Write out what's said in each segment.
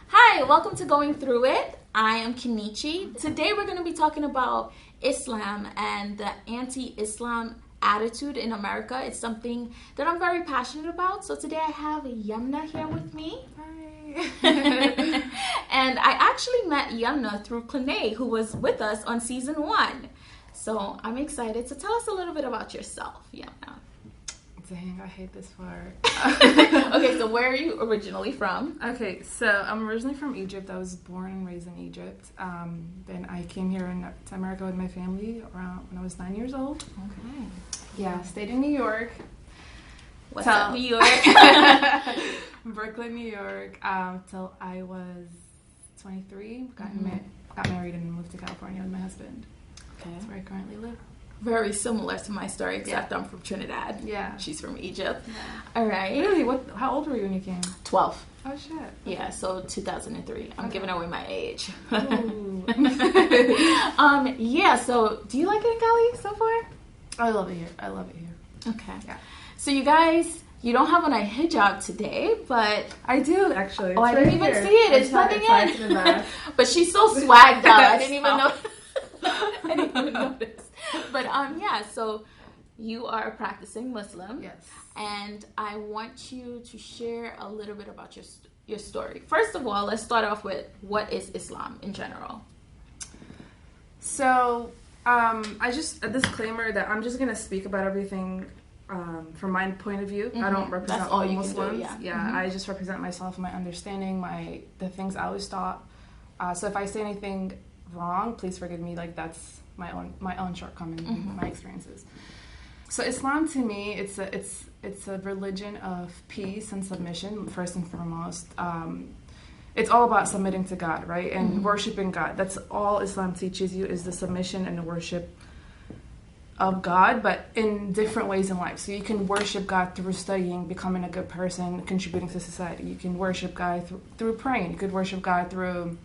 Hi, welcome to Going Through It. I am Kenechi. Today we're going to be talking about Islam and the anti-Islam attitude in America. It's something that I'm very passionate about. So today I have Ymna here with me. Hi. And I actually met Ymna through Kenechi, who was with us on season 1. So I'm excited. So tell us a little bit about yourself, Ymna. Dang, I hate this part. Okay, so where are you originally from? Okay, so I'm originally from Egypt. I was born and raised in Egypt. Then I came here to America with my family around when I was 9 years old. Okay. Yeah, stayed in New York. What's up, New York? Brooklyn, New York, till I was 23. Got married and moved to California with my husband. Okay. That's where I currently live. Very similar to my story, except I'm from Trinidad. Yeah. She's from Egypt. Yeah. All right. Really? How old were you when you came? 12. Oh, shit. Okay. Yeah, so 2003. I'm giving away my age. Ooh. Yeah, so do you like it in Cali so far? I love it here. Okay. Yeah. So you guys, you don't have on a hijab today, but... I do, actually. Oh, I didn't even see it. It's nothing in. in. But she's so swagged out. I didn't even Stop. know. I didn't even notice. But yeah, so you are a practicing Muslim. Yes. And I want you to share a little bit about your story. First of all, let's start off with what is Islam in general? So, I just, a disclaimer that I'm just going to speak about everything from my point of view. I don't represent That's all all you Muslims. can do, Yeah, I just represent myself, my understanding, the things I was taught. So if I say anything wrong, please forgive me. Like, that's my own shortcoming, my experiences. So Islam to me, it's a religion of peace and submission, first and foremost. It's all about submitting to God, right? And worshiping God. That's all Islam teaches you, is the submission and the worship of God, but in different ways in life. So you can worship God through studying, becoming a good person, contributing to society. You can worship God through praying. You could worship God through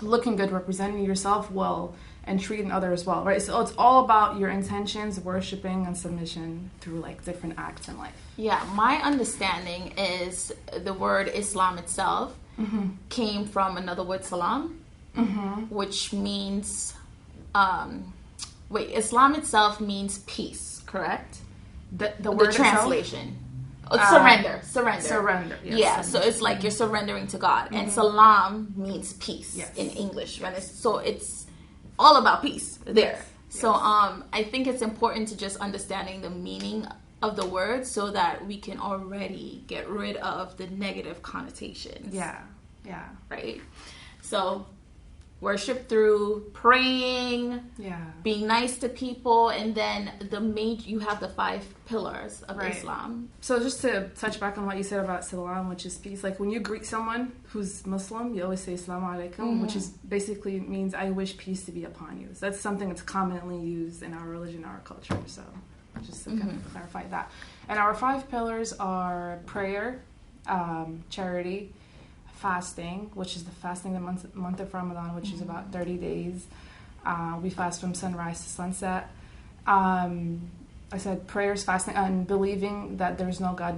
looking good, representing yourself well, and treating others well, right? So it's all about your intentions, worshiping, and submission through like different acts in life. Yeah, my understanding is the word Islam itself came from another word, salam, which means, Islam itself means peace, correct? The word translation. Surrender. Surrender. Yes. Yeah, so it's like you're surrendering to God. And salam means peace in English. Right? So it's all about peace there. Yes. So I think it's important to just understanding the meaning of the word so that we can already get rid of the negative connotations. Yeah. Right? So worship through praying, being nice to people, and then you have the 5 pillars of Islam. So just to touch back on what you said about salam, which is peace, like when you greet someone who's Muslim, you always say assalamu alaikum, which is basically means I wish peace to be upon you. So that's something that's commonly used in our religion, our culture. So just to kind of clarify that. And our 5 pillars are prayer, charity, fasting, which is the fasting the month of Ramadan, which is about 30 days. We fast from sunrise to sunset. I said prayers, fasting, and believing that there's no God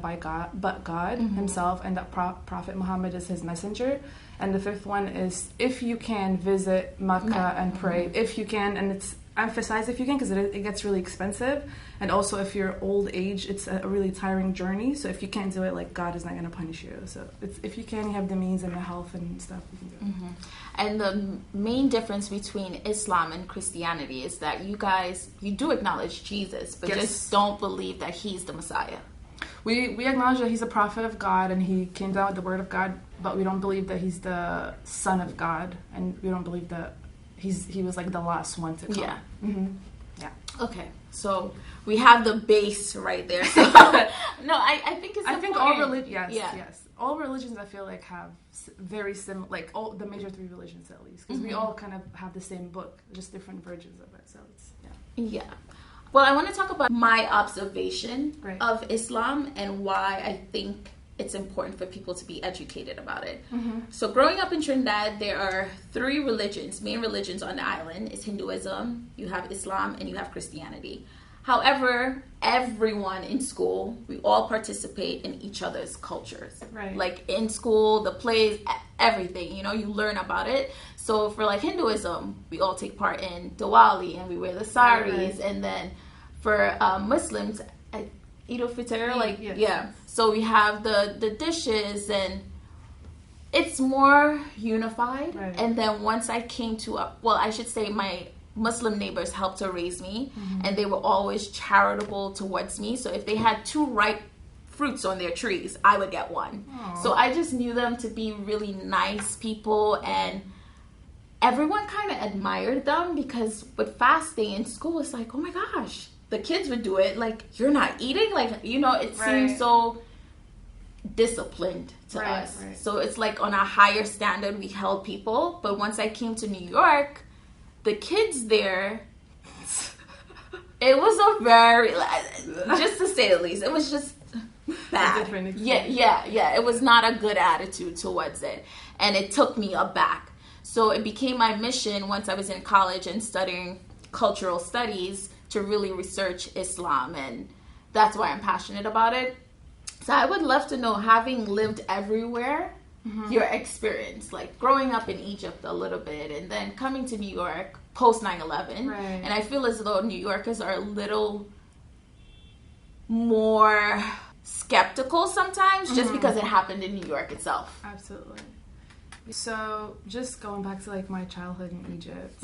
but God himself, and that Prophet Muhammad is his messenger. And the 5th one is if you can visit Mecca and pray, if you can, and it's emphasized if you can, because it gets really expensive, and also if you're old age, it's a really tiring journey. So if you can't do it, like, God is not going to punish you. So if you can, you have the means and the health and stuff, you can do it. And the main difference between Islam and Christianity is that you do acknowledge Jesus, but just don't believe that he's the Messiah. We acknowledge that he's a prophet of God and he came down with the word of God, but we don't believe that he's the son of God, and we don't believe that he was like the last one to come. Yeah. Okay, so we have the base right there. So, no, I think it's important. I think all religions, yes. All religions I feel like have very similar, like all the major 3 religions at least, because we all kind of have the same book, just different versions of it. So it's yeah. Well, I want to talk about my observation of Islam and why I think it's important for people to be educated about it. So growing up in Trinidad, there are 3 religions, main religions on the island. It's Hinduism, you have Islam, and you have Christianity. However, everyone in school, we all participate in each other's cultures. Right. Like in school, the plays, everything, you know, you learn about it. So for like Hinduism, we all take part in Diwali and we wear the saris. Right. And then for Muslims, Eid al-Fitr, like, yes. Yeah. So we have the dishes, and it's more unified. Right. And then once I came to, I should say my Muslim neighbors helped to raise me, and they were always charitable towards me. So if they had 2 ripe fruits on their trees, I would get 1. Aww. So I just knew them to be really nice people, and everyone kind of admired them, because with fasting in school, it's like, oh my gosh, the kids would do it. Like, you're not eating? Like, you know, it seems so disciplined to us. Right. So it's like on a higher standard we held people. But once I came to New York, the kids there, it was a very, just to say the least, it was just bad. Yeah. It was not a good attitude towards it. And it took me aback. So it became my mission once I was in college and studying cultural studies to really research Islam. And that's why I'm passionate about it. So I would love to know, having lived everywhere, your experience, like growing up in Egypt a little bit and then coming to New York post 9/11. Right. And I feel as though New Yorkers are a little more skeptical sometimes, just because it happened in New York itself. Absolutely. So just going back to like my childhood in Egypt.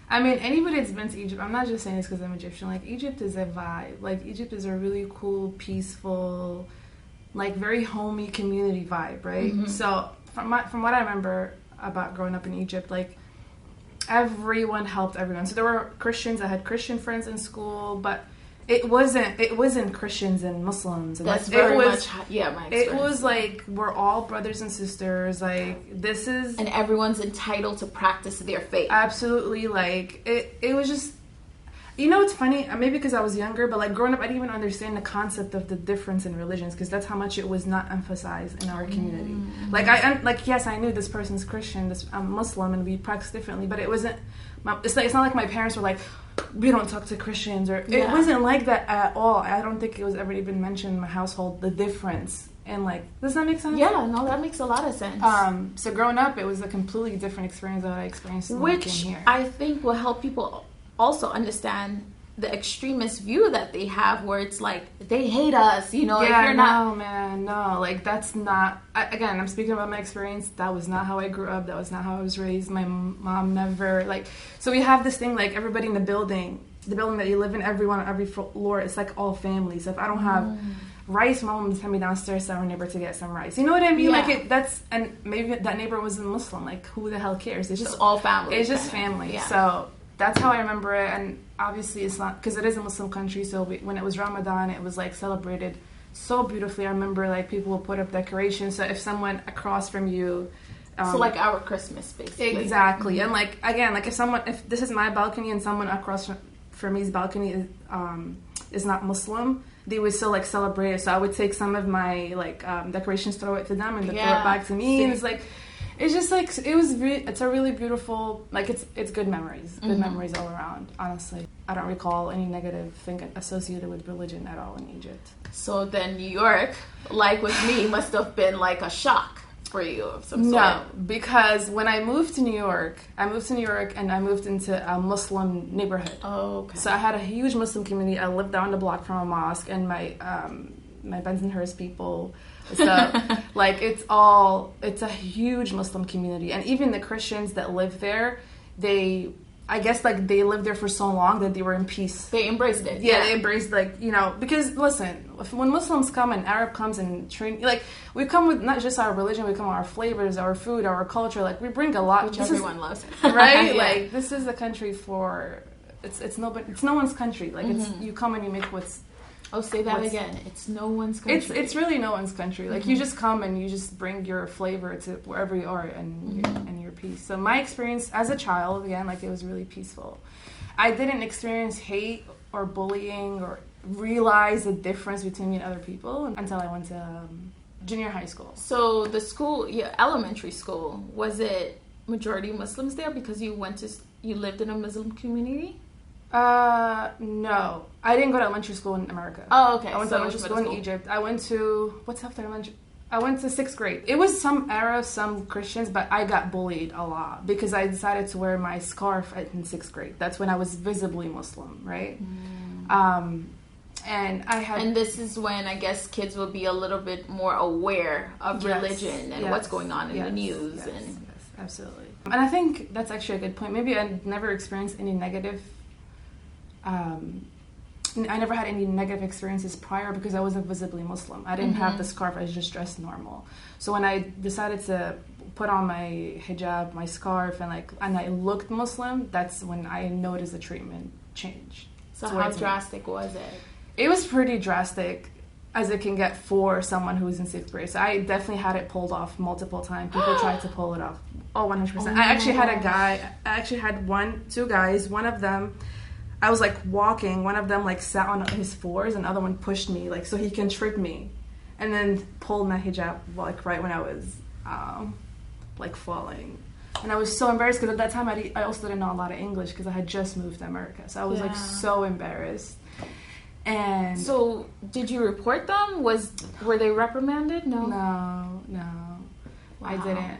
I mean, anybody that's been to Egypt, I'm not just saying this because I'm Egyptian, like Egypt is a vibe. Like Egypt is a really cool, peaceful, like very homey community vibe, right? So from what I remember about growing up in Egypt, like everyone helped everyone. So there were Christians, I had Christian friends in school, but it wasn't Christians and Muslims. And that's very much, my experience. It was like, we're all brothers and sisters. Like, this is... And everyone's entitled to practice their faith. Absolutely. Like, it was just... You know, it's funny, maybe because I was younger, but like growing up, I didn't even understand the concept of the difference in religions, because that's how much it was not emphasized in our community. Like, yes, I knew this person's Christian, I'm Muslim, and we practice differently, but it wasn't... It's not like my parents were like, we don't talk to Christians, or it wasn't like that at all. I don't think it was ever even mentioned in my household, the difference. And like, does that make sense? Yeah, no, that makes a lot of sense. So growing up, it was a completely different experience that I experienced when I came here. Which I think will help people also understand the extremist view that they have, where it's like, they hate us, you know. Yeah, if you're no, man, no. Like, that's not... Again, I'm speaking about my experience. That was not how I grew up. That was not how I was raised. My mom never... Like, so we have this thing, like, everybody in the building that you live in, everyone on every floor, it's like all family. So if I don't have rice, my mom would send me downstairs to our neighbor to get some rice. You know what I mean? Yeah. Like, and maybe that neighbor was a Muslim. Like, who the hell cares? It's just all family. It's just family. Yeah. So... That's how I remember it, and obviously it's not, because it is a Muslim country, so when it was Ramadan, it was like celebrated so beautifully. I remember like people will put up decorations, so if someone across from you... so like our Christmas, basically. Exactly, and like, again, like if this is my balcony and someone across from me's balcony is not Muslim, they would still like celebrate it, so I would take some of my like decorations, throw it to them, and they throw it back to me, and it's like... It's just like, it's a really beautiful, like it's good memories. Good memories all around, honestly. I don't recall any negative thing associated with religion at all in Egypt. So then New York, like with me, must have been like a shock for you of some sort. No, because when I moved to New York and I moved into a Muslim neighborhood. Oh, okay. So I had a huge Muslim community. I lived down the block from a mosque, and my Bensonhurst people... So, like, it's a huge Muslim community. And even the Christians that live there, I guess, like, they lived there for so long that they were in peace. They embraced it. Yeah, they embraced, like, you know, because, listen, when Muslims come and Arab comes and train, like, we come with not just our religion, we come with our flavors, our food, our culture. Like, we bring a lot. Which everyone loves. Right? Yeah. Like, this is a country for, it's no one's country. Like, it's, you come and you make what's... Oh, say that again. It's no one's country. It's really no one's country. Like, you just come and you just bring your flavor to wherever you are and your peace. So my experience as a child, again, like, it was really peaceful. I didn't experience hate or bullying or realize the difference between me and other people until I went to junior high school. So the school, elementary school, was it majority Muslims there because you lived in a Muslim community? No. I didn't go to elementary school in America. Oh, okay. I went to elementary school in Egypt. I went to... What's after elementary? I went to 6th grade. It was some Arabs, some Christians, but I got bullied a lot because I decided to wear my scarf in 6th grade. That's when I was visibly Muslim, right? And I had... And this is when I guess kids will be a little bit more aware of religion and what's going on in the news. Yes, absolutely. And I think that's actually a good point. Maybe I never experienced any negative... I never had any negative experiences prior because I wasn't visibly Muslim. I didn't have the scarf. I was just dressed normal. So when I decided to put on my hijab, my scarf, and I looked Muslim, that's when I noticed the treatment change. So how drastic was it? It was pretty drastic, as it can get for someone who was in 6th grade. So I definitely had it pulled off multiple times. People tried to pull it off. Oh, 100%. I actually had two guys. One of them, I was walking. One of them sat on his floors, and the other one pushed me so he can trip me, and then pulled my hijab right when I was falling. And I was so embarrassed because at that time I also didn't know a lot of English because I had just moved to America. So I was so embarrassed. And so, did you report them? Were they reprimanded? No. No. Wow.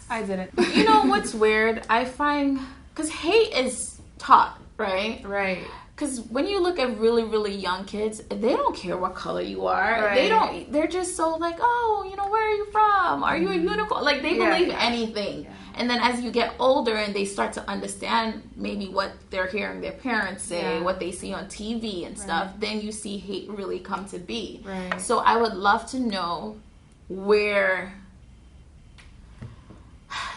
I didn't. You know what's weird? I find because hate is taught, right? Right. Because when you look at really, really young kids, they don't care what color you are. Right. They don't. They're just so oh, where are you from? Are you a unicorn? They believe anything. Yeah. And then as you get older and they start to understand maybe what they're hearing their parents say, what they see on TV and stuff, then you see hate really come to be. Right. So I would love to know where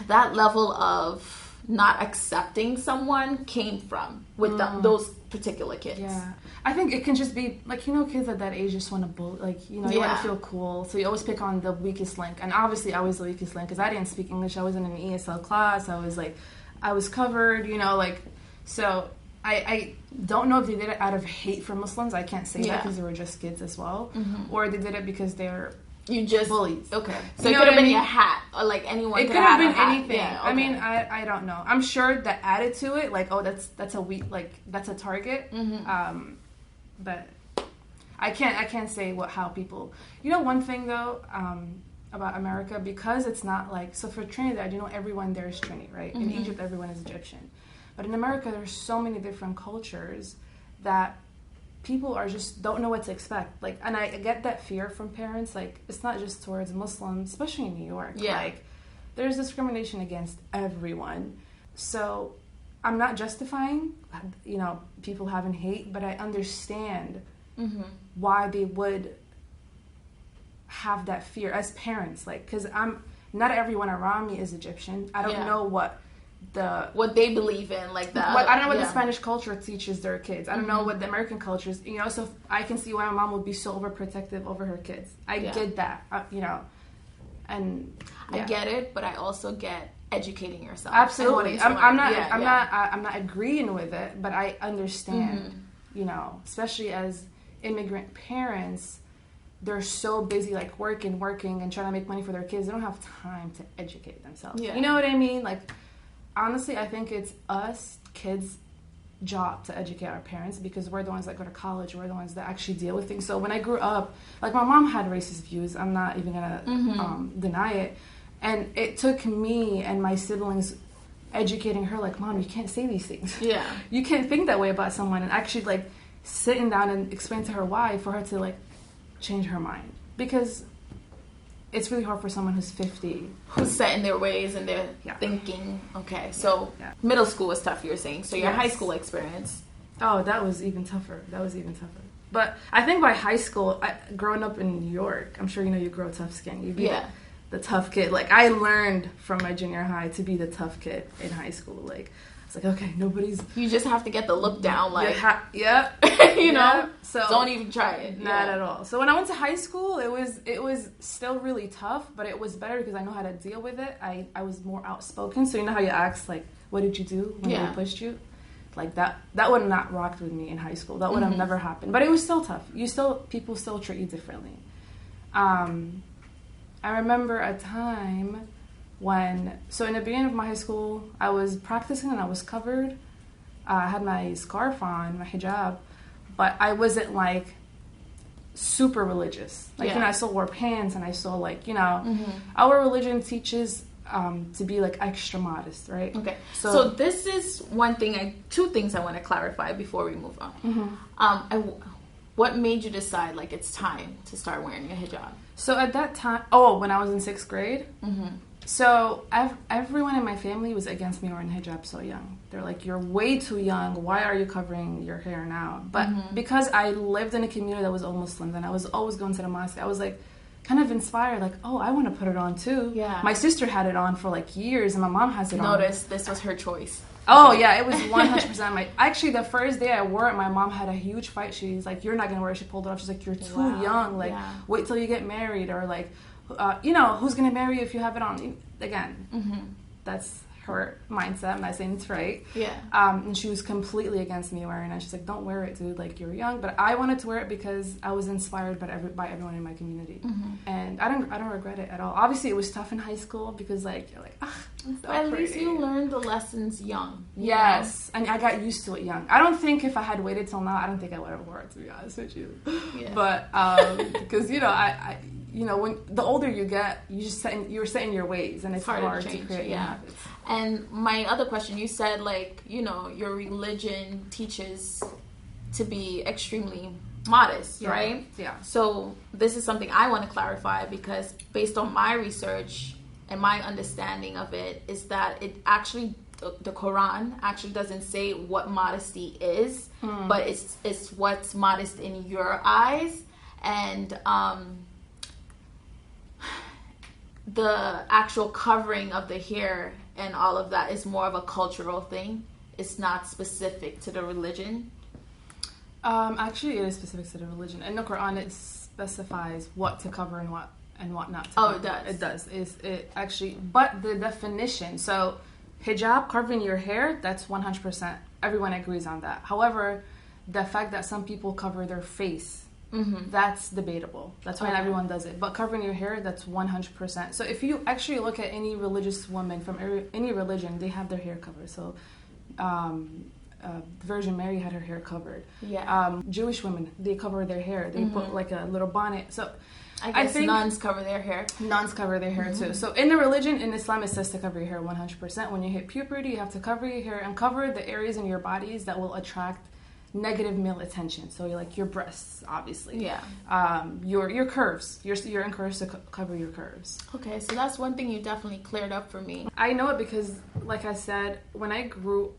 that level of not accepting someone came from with those particular kids. Yeah. I think it can just be, kids at that age just want to bully, you want to feel cool. So you always pick on the weakest link. And obviously I was the weakest link because I didn't speak English. I was in an ESL class. I was covered, so I don't know if they did it out of hate for Muslims. I can't say that because they were just kids as well. Mm-hmm. Or they did it because they're bullies. Okay. So it could have been your hat, or anyone. It could have been anything. Yeah, okay. I mean, I don't know. I'm sure the added to it, that's a weak, that's a target. Mm-hmm. But I can't say how people. One thing though, about America, because it's not so for Trinidad, everyone there is Trini, right? Mm-hmm. In Egypt, everyone is Egyptian, but in America, there's so many different cultures that people don't know what to expect. And I get that fear from parents. It's not just towards Muslims, especially in New York. Yeah. There's discrimination against everyone. So I'm not justifying, people having hate, but I understand why they would have that fear as parents. Because not everyone around me is Egyptian. I don't know what they believe in, I don't know what the Spanish culture teaches their kids. I don't know what the American culture is, so I can see why my mom would be so overprotective over her kids. I get that, and I get it, but I also get educating yourself. Absolutely. I'm not agreeing with it, but I understand, especially as immigrant parents, they're so busy working and trying to make money for their kids. They don't have time to educate themselves. You know what I mean? Honestly, I think it's us kids' job to educate our parents because we're the ones that go to college. We're the ones that actually deal with things. So when I grew up, my mom had racist views. I'm not even gonna deny it. And it took me and my siblings educating her, Mom, you can't say these things. Yeah. You can't think that way about someone. And actually, sitting down and explain to her why, for her to change her mind, because it's really hard for someone who's 50. Who's set in their ways and their thinking. Okay, so middle school was tough, you were saying. So your high school experience. Oh, that was even tougher. But I think by high school, growing up in New York, I'm sure you grow tough skin. You be the tough kid. I learned from my junior high to be the tough kid in high school. It's okay, nobody's... You just have to get the look down, So don't even try it. Not at all. So when I went to high school, it was still really tough, but it was better because I know how to deal with it. I was more outspoken. So you know how you ask, what did you do when they pushed you? That would have not rocked with me in high school. That would have never happened. But it was still tough. People still treat you differently. I remember a time so in the beginning of my high school, I was practicing and I was covered. I had my scarf on, my hijab, but I wasn't super religious. Like, Yeah. I still wore pants, and I still, like, our religion teaches to be, like, extra modest, right? Okay. So this is two things I want to clarify before we move on. What made you decide, like, it's time to start wearing a hijab? So at that time, when I was in 6th grade, so everyone in my family was against me wearing hijab so young. They're like, you're way too young. Why are you covering your hair now? But because I lived in a community that was all Muslim, and I was always going to the mosque, I was like, kind of inspired, like, oh, I want to put it on too. Yeah. My sister had it on for like years, and my mom has it on. Notice this was her choice. Oh yeah, it was 100% actually, the first day I wore it, my mom had a huge fight. She's like, you're not gonna wear it. She pulled it off. She's like, you're too young. Like, wait till you get married, or like, who's gonna marry you if you have it on? Again, that's her mindset. I'm not saying it's right. Yeah. And she was completely against me wearing it. She's like, don't wear it, dude. Like, you're young. But I wanted to wear it because I was inspired by everyone in my community. And I don't regret it at all. Obviously, it was tough in high school because, like, you're like, but at least you learned the lessons young. Yes. And I got used to it young. I don't think if I had waited till now, I don't think I would have worn it, to be honest with you. Yeah. But because, I when the older you get, you're set in your ways, and it's hard to create new habits. And my other question, you said, like, your religion teaches to be extremely modest, right? Yeah. So this is something I want to clarify, because based on my research and my understanding of it, is that it actually, the Quran actually doesn't say what modesty is, but it's what's modest in your eyes. And the actual covering of the hair and all of that is more of a cultural thing. It's not specific to the religion. Actually, it is specific to the religion. In the Quran, it specifies what to cover and what not to cover. It does. It does. It actually, but the definition. So, hijab, covering your hair, that's 100%. Everyone agrees on that. However, the fact that some people cover their face, that's debatable. That's why everyone does it. But covering your hair, that's 100%. So if you actually look at any religious woman from any religion, they have their hair covered. So the Virgin Mary had her hair covered. Yeah. Jewish women, they cover their hair. They put like a little bonnet. So I think nuns cover their hair. Nuns cover their hair too. So in the religion, in Islam, it says to cover your hair 100%. When you hit puberty, you have to cover your hair and cover the areas in your bodies that will attract negative male attention. So like your breasts, obviously. Yeah. Your curves. You're encouraged to cover your curves. Okay, so that's one thing you definitely cleared up for me. I know it because, like I said, when I grew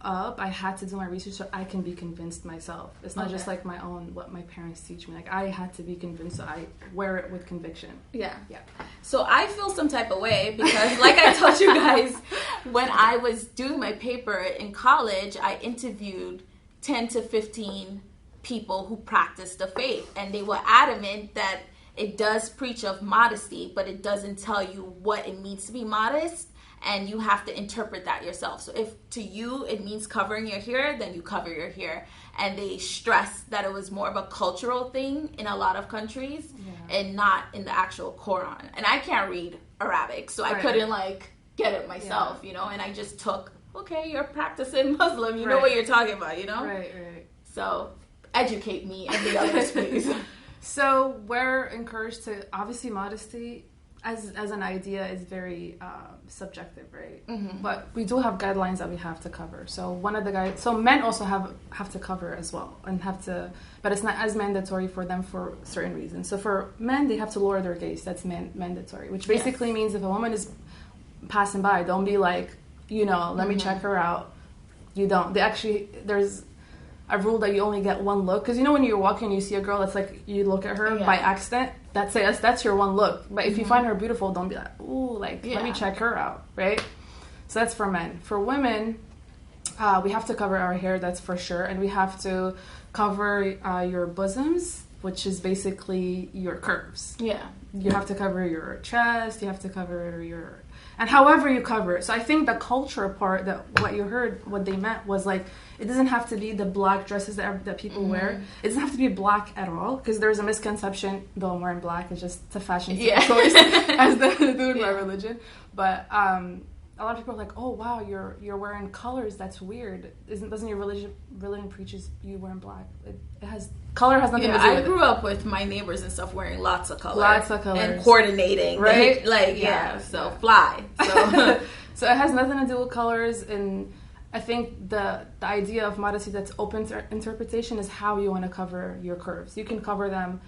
up, I had to do my research so I can be convinced myself. It's not just like my own, what my parents teach me. Like, I had to be convinced, so I wear it with conviction. Yeah. So I feel some type of way because, like I told you guys, when I was doing my paper in college, I interviewed 10 to 15 people who practice the faith, and they were adamant that it does preach of modesty, but it doesn't tell you what it means to be modest, and you have to interpret that yourself. So if to you it means covering your hair, then you cover your hair. And they stressed that it was more of a cultural thing in a lot of countries and not in the actual Quran. And I can't read Arabic, so I couldn't get it myself, and I just took, okay, you're practicing Muslim, you know what you're talking about, Right. So educate me and the others, please. So we're encouraged to, obviously modesty as an idea is very subjective, right? But we do have guidelines that we have to cover. So one of the so men also have to cover as well, and but it's not as mandatory for them for certain reasons. So for men, they have to lower their gaze. That's mandatory, which basically means if a woman is passing by, don't be like, let me check her out. You don't. There's a rule that you only get one look, because when you're walking, you see a girl, that's like you look at her by accident. That's your one look. But if you find her beautiful, don't be like, ooh, let me check her out, right? So that's for men. For women, we have to cover our hair, that's for sure, and we have to cover your bosoms, which is basically your curves. Yeah. You have to cover your chest. You have to cover your. And however you cover it. So I think the culture part, that what they meant was like, it doesn't have to be the black dresses that people wear. It doesn't have to be black at all, because there's a misconception, though I'm wearing black, it's just a fashion choice, as they do in my religion. But a lot of people are like, oh wow, you're wearing colors. That's weird. Doesn't your religion preaches you wearing black? Color has nothing to do with it. I grew up with my neighbors and stuff wearing lots of colors. Lots of colors. And coordinating. Right? So fly. So. So it has nothing to do with colors, and I think the idea of modesty that's open to interpretation is how you want to cover your curves. You can cover them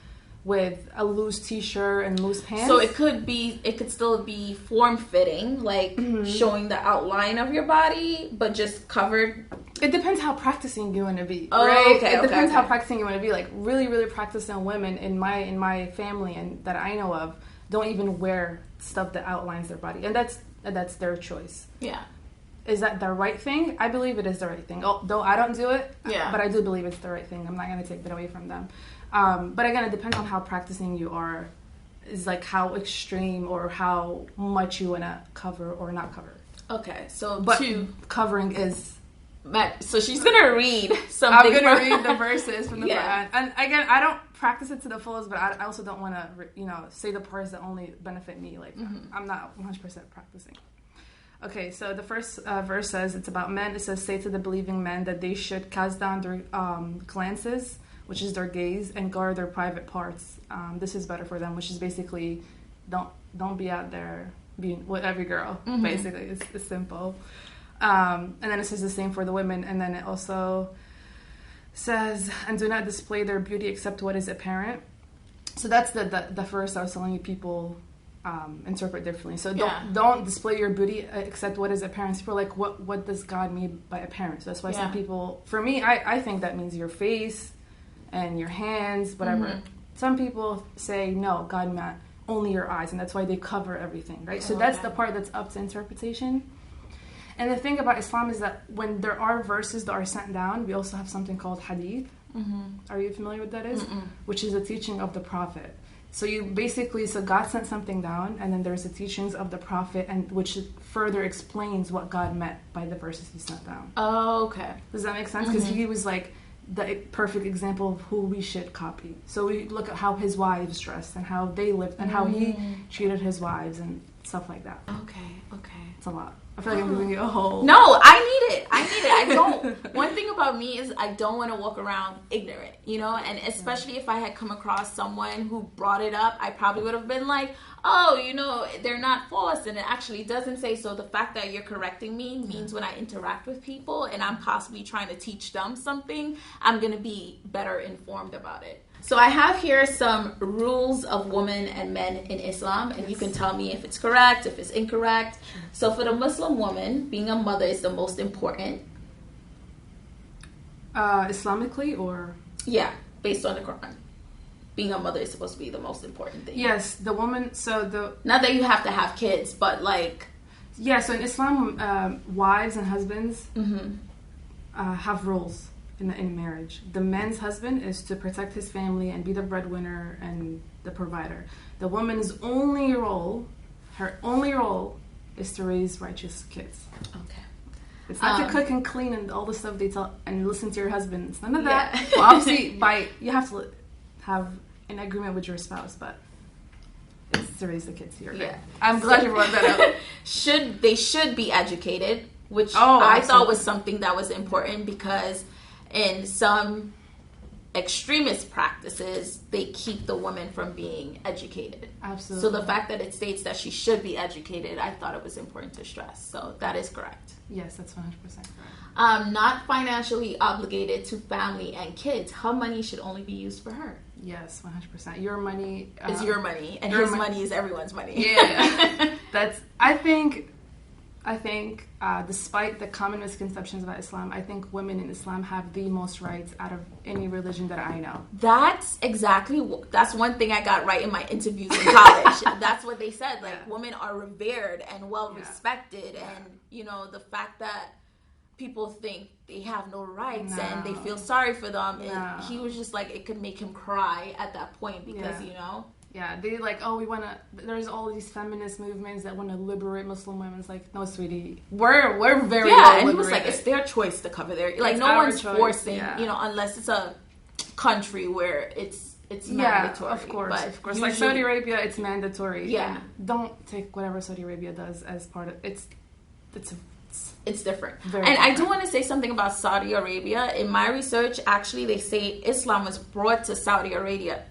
with a loose t-shirt and loose pants. So it could still be form-fitting, like showing the outline of your body, but just covered. It depends how practicing you want to be, oh, right? Okay, it depends how practicing you want to be. Like really, really practicing women in my family and that I know of don't even wear stuff that outlines their body, and that's their choice. Yeah. Is that the right thing? I believe it is the right thing. Though I don't do it, yeah. But I do believe it's the right thing. I'm not going to take that away from them. But again, it depends on how practicing you are. Is like how extreme or how much you want to cover or not cover. Okay, so but covering is. So she's gonna read something. I'm gonna read the verses from the Quran, and again, I don't practice it to the fullest, but I also don't want to, say the parts that only benefit me. Like I'm not 100% practicing. Okay, so the first verse says it's about men. It says, "Say to the believing men that they should cast down their glances, which is their gaze, and guard their private parts. This is better for them." Which is basically, don't be out there being with every girl. Basically, it's simple. And then it says the same for the women, and then it also says, "And do not display their beauty except what is apparent." So that's the first I was telling you people interpret differently. So don't display your beauty except what is apparent. People are like, what does God mean by apparent? So that's why some people, for me, I think that means your face and your hands, whatever. Some people say no, God meant only your eyes, and that's why they cover everything, right? So that's the part that's up to interpretation. And the thing about Islam is that when there are verses that are sent down, we also have something called hadith. Are you familiar with that is? Which is a teaching of the Prophet. So God sent something down, and then there's the teachings of the Prophet, and which further explains what God meant by the verses he sent down. Oh, okay. Does that make sense? Because he was like the perfect example of who we should copy. So we look at how his wives dressed and how they lived and how he treated his wives and stuff like that. Okay. It's a lot. I feel like I'm giving you a whole... No, I need it. I don't... One thing about me is I don't want to walk around ignorant, And especially if I had come across someone who brought it up, I probably would have been like, oh, they're not false. And it actually doesn't say so. The fact that you're correcting me means when I interact with people and I'm possibly trying to teach them something, I'm going to be better informed about it. So I have here some rules of women and men in Islam, and you can tell me if it's correct, if it's incorrect. So for the Muslim woman, being a mother is the most important. Islamically or? Yeah, based on the Quran. Being a mother is supposed to be the most important thing. Yes, the woman, Not that you have to have kids, but like... Yeah, so in Islam, wives and husbands have roles. In marriage, the man's husband is to protect his family and be the breadwinner and the provider. The woman's only role is to raise righteous kids. Okay. It's not to cook and clean and all the stuff they tell and listen to your husband. It's none of that. Yeah. Well, obviously, you have to have an agreement with your spouse, but it's to raise the kids here. Yeah. I'm glad you brought that up. They should be educated, which I thought was something that was important because in some extremist practices, they keep the woman from being educated. Absolutely. So the fact that it states that she should be educated, I thought it was important to stress. So that is correct. Yes, that's 100% correct. Not financially obligated to family and kids. Her money should only be used for her. Yes, 100%. Your money is your money, and his money is everyone's money. Yeah, I think, despite the common misconceptions about Islam, I think women in Islam have the most rights out of any religion that I know. That's one thing I got right in my interviews in college. That's what they said. Like, women are revered and well respected, and the fact that people think they have no rights and they feel sorry for them. No. And he was just like, it could make him cry at that point because Yeah, they there's all these feminist movements that want to liberate Muslim women. It's like, no, sweetie, we're very well and liberated. he was like, it's their choice to cover their, like, no one's forcing, unless it's a country where it's mandatory. Of course. Usually, like Saudi Arabia, it's mandatory. Yeah. And don't take whatever Saudi Arabia does as part of it's it's different. And I do want to say something about Saudi Arabia. In my research, actually, they say Islam was brought to Saudi Arabia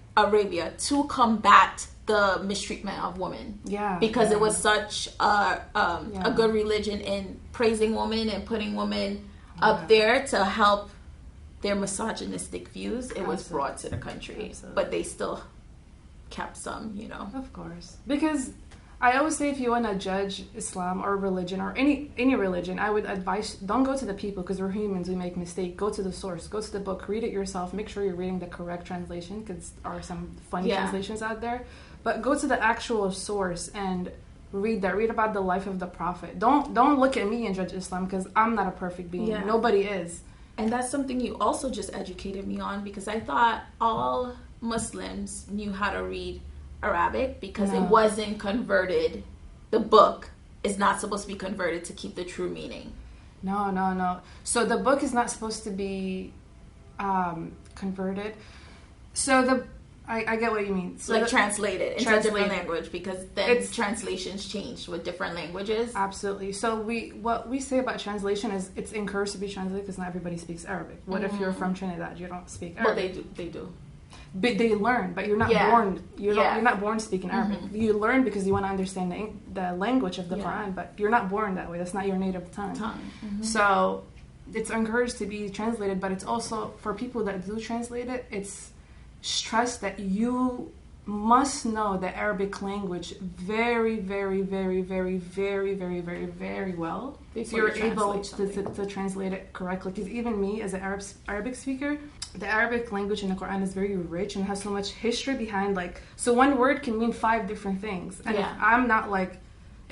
to combat the mistreatment of women. Yeah. Because it was such a good religion in praising women and putting women up there to help their misogynistic views. It was brought to the country. Absolutely. But they still kept some, you know. Of course. Because I always say if you want to judge Islam or religion or any religion, I would advise don't go to the people because we're humans, we make mistakes. Go to the source, go to the book, read it yourself, make sure you're reading the correct translation because there are some funny translations out there. But go to the actual source and read about the life of the Prophet. Don't look at me and judge Islam because I'm not a perfect being. Yeah. Nobody is. And that's something you also just educated me on because I thought all Muslims knew how to read Arabic because it wasn't converted. The book is not supposed to be converted to keep the true meaning. No. So the book is not supposed to be converted. So I get what you mean. So like translated into a different language because then translations changed with different languages. Absolutely. So what we say about translation is it's encouraged to be translated because not everybody speaks Arabic. What if you're from Trinidad? You don't speak Arabic. Well, they do. But they learn, but you're not born. You're not born speaking Arabic. You learn because you want to understand the language of the Quran, but you're not born that way. That's not your native tongue. So it's encouraged to be translated, but it's also for people that do translate it. It's stressed that you must know the Arabic language very, very, very, very, very, very, very, very well if you're able to translate it correctly. Because even me, as an Arabic speaker, the Arabic language in the Quran is very rich and has so much history behind, so one word can mean 5 different things. And if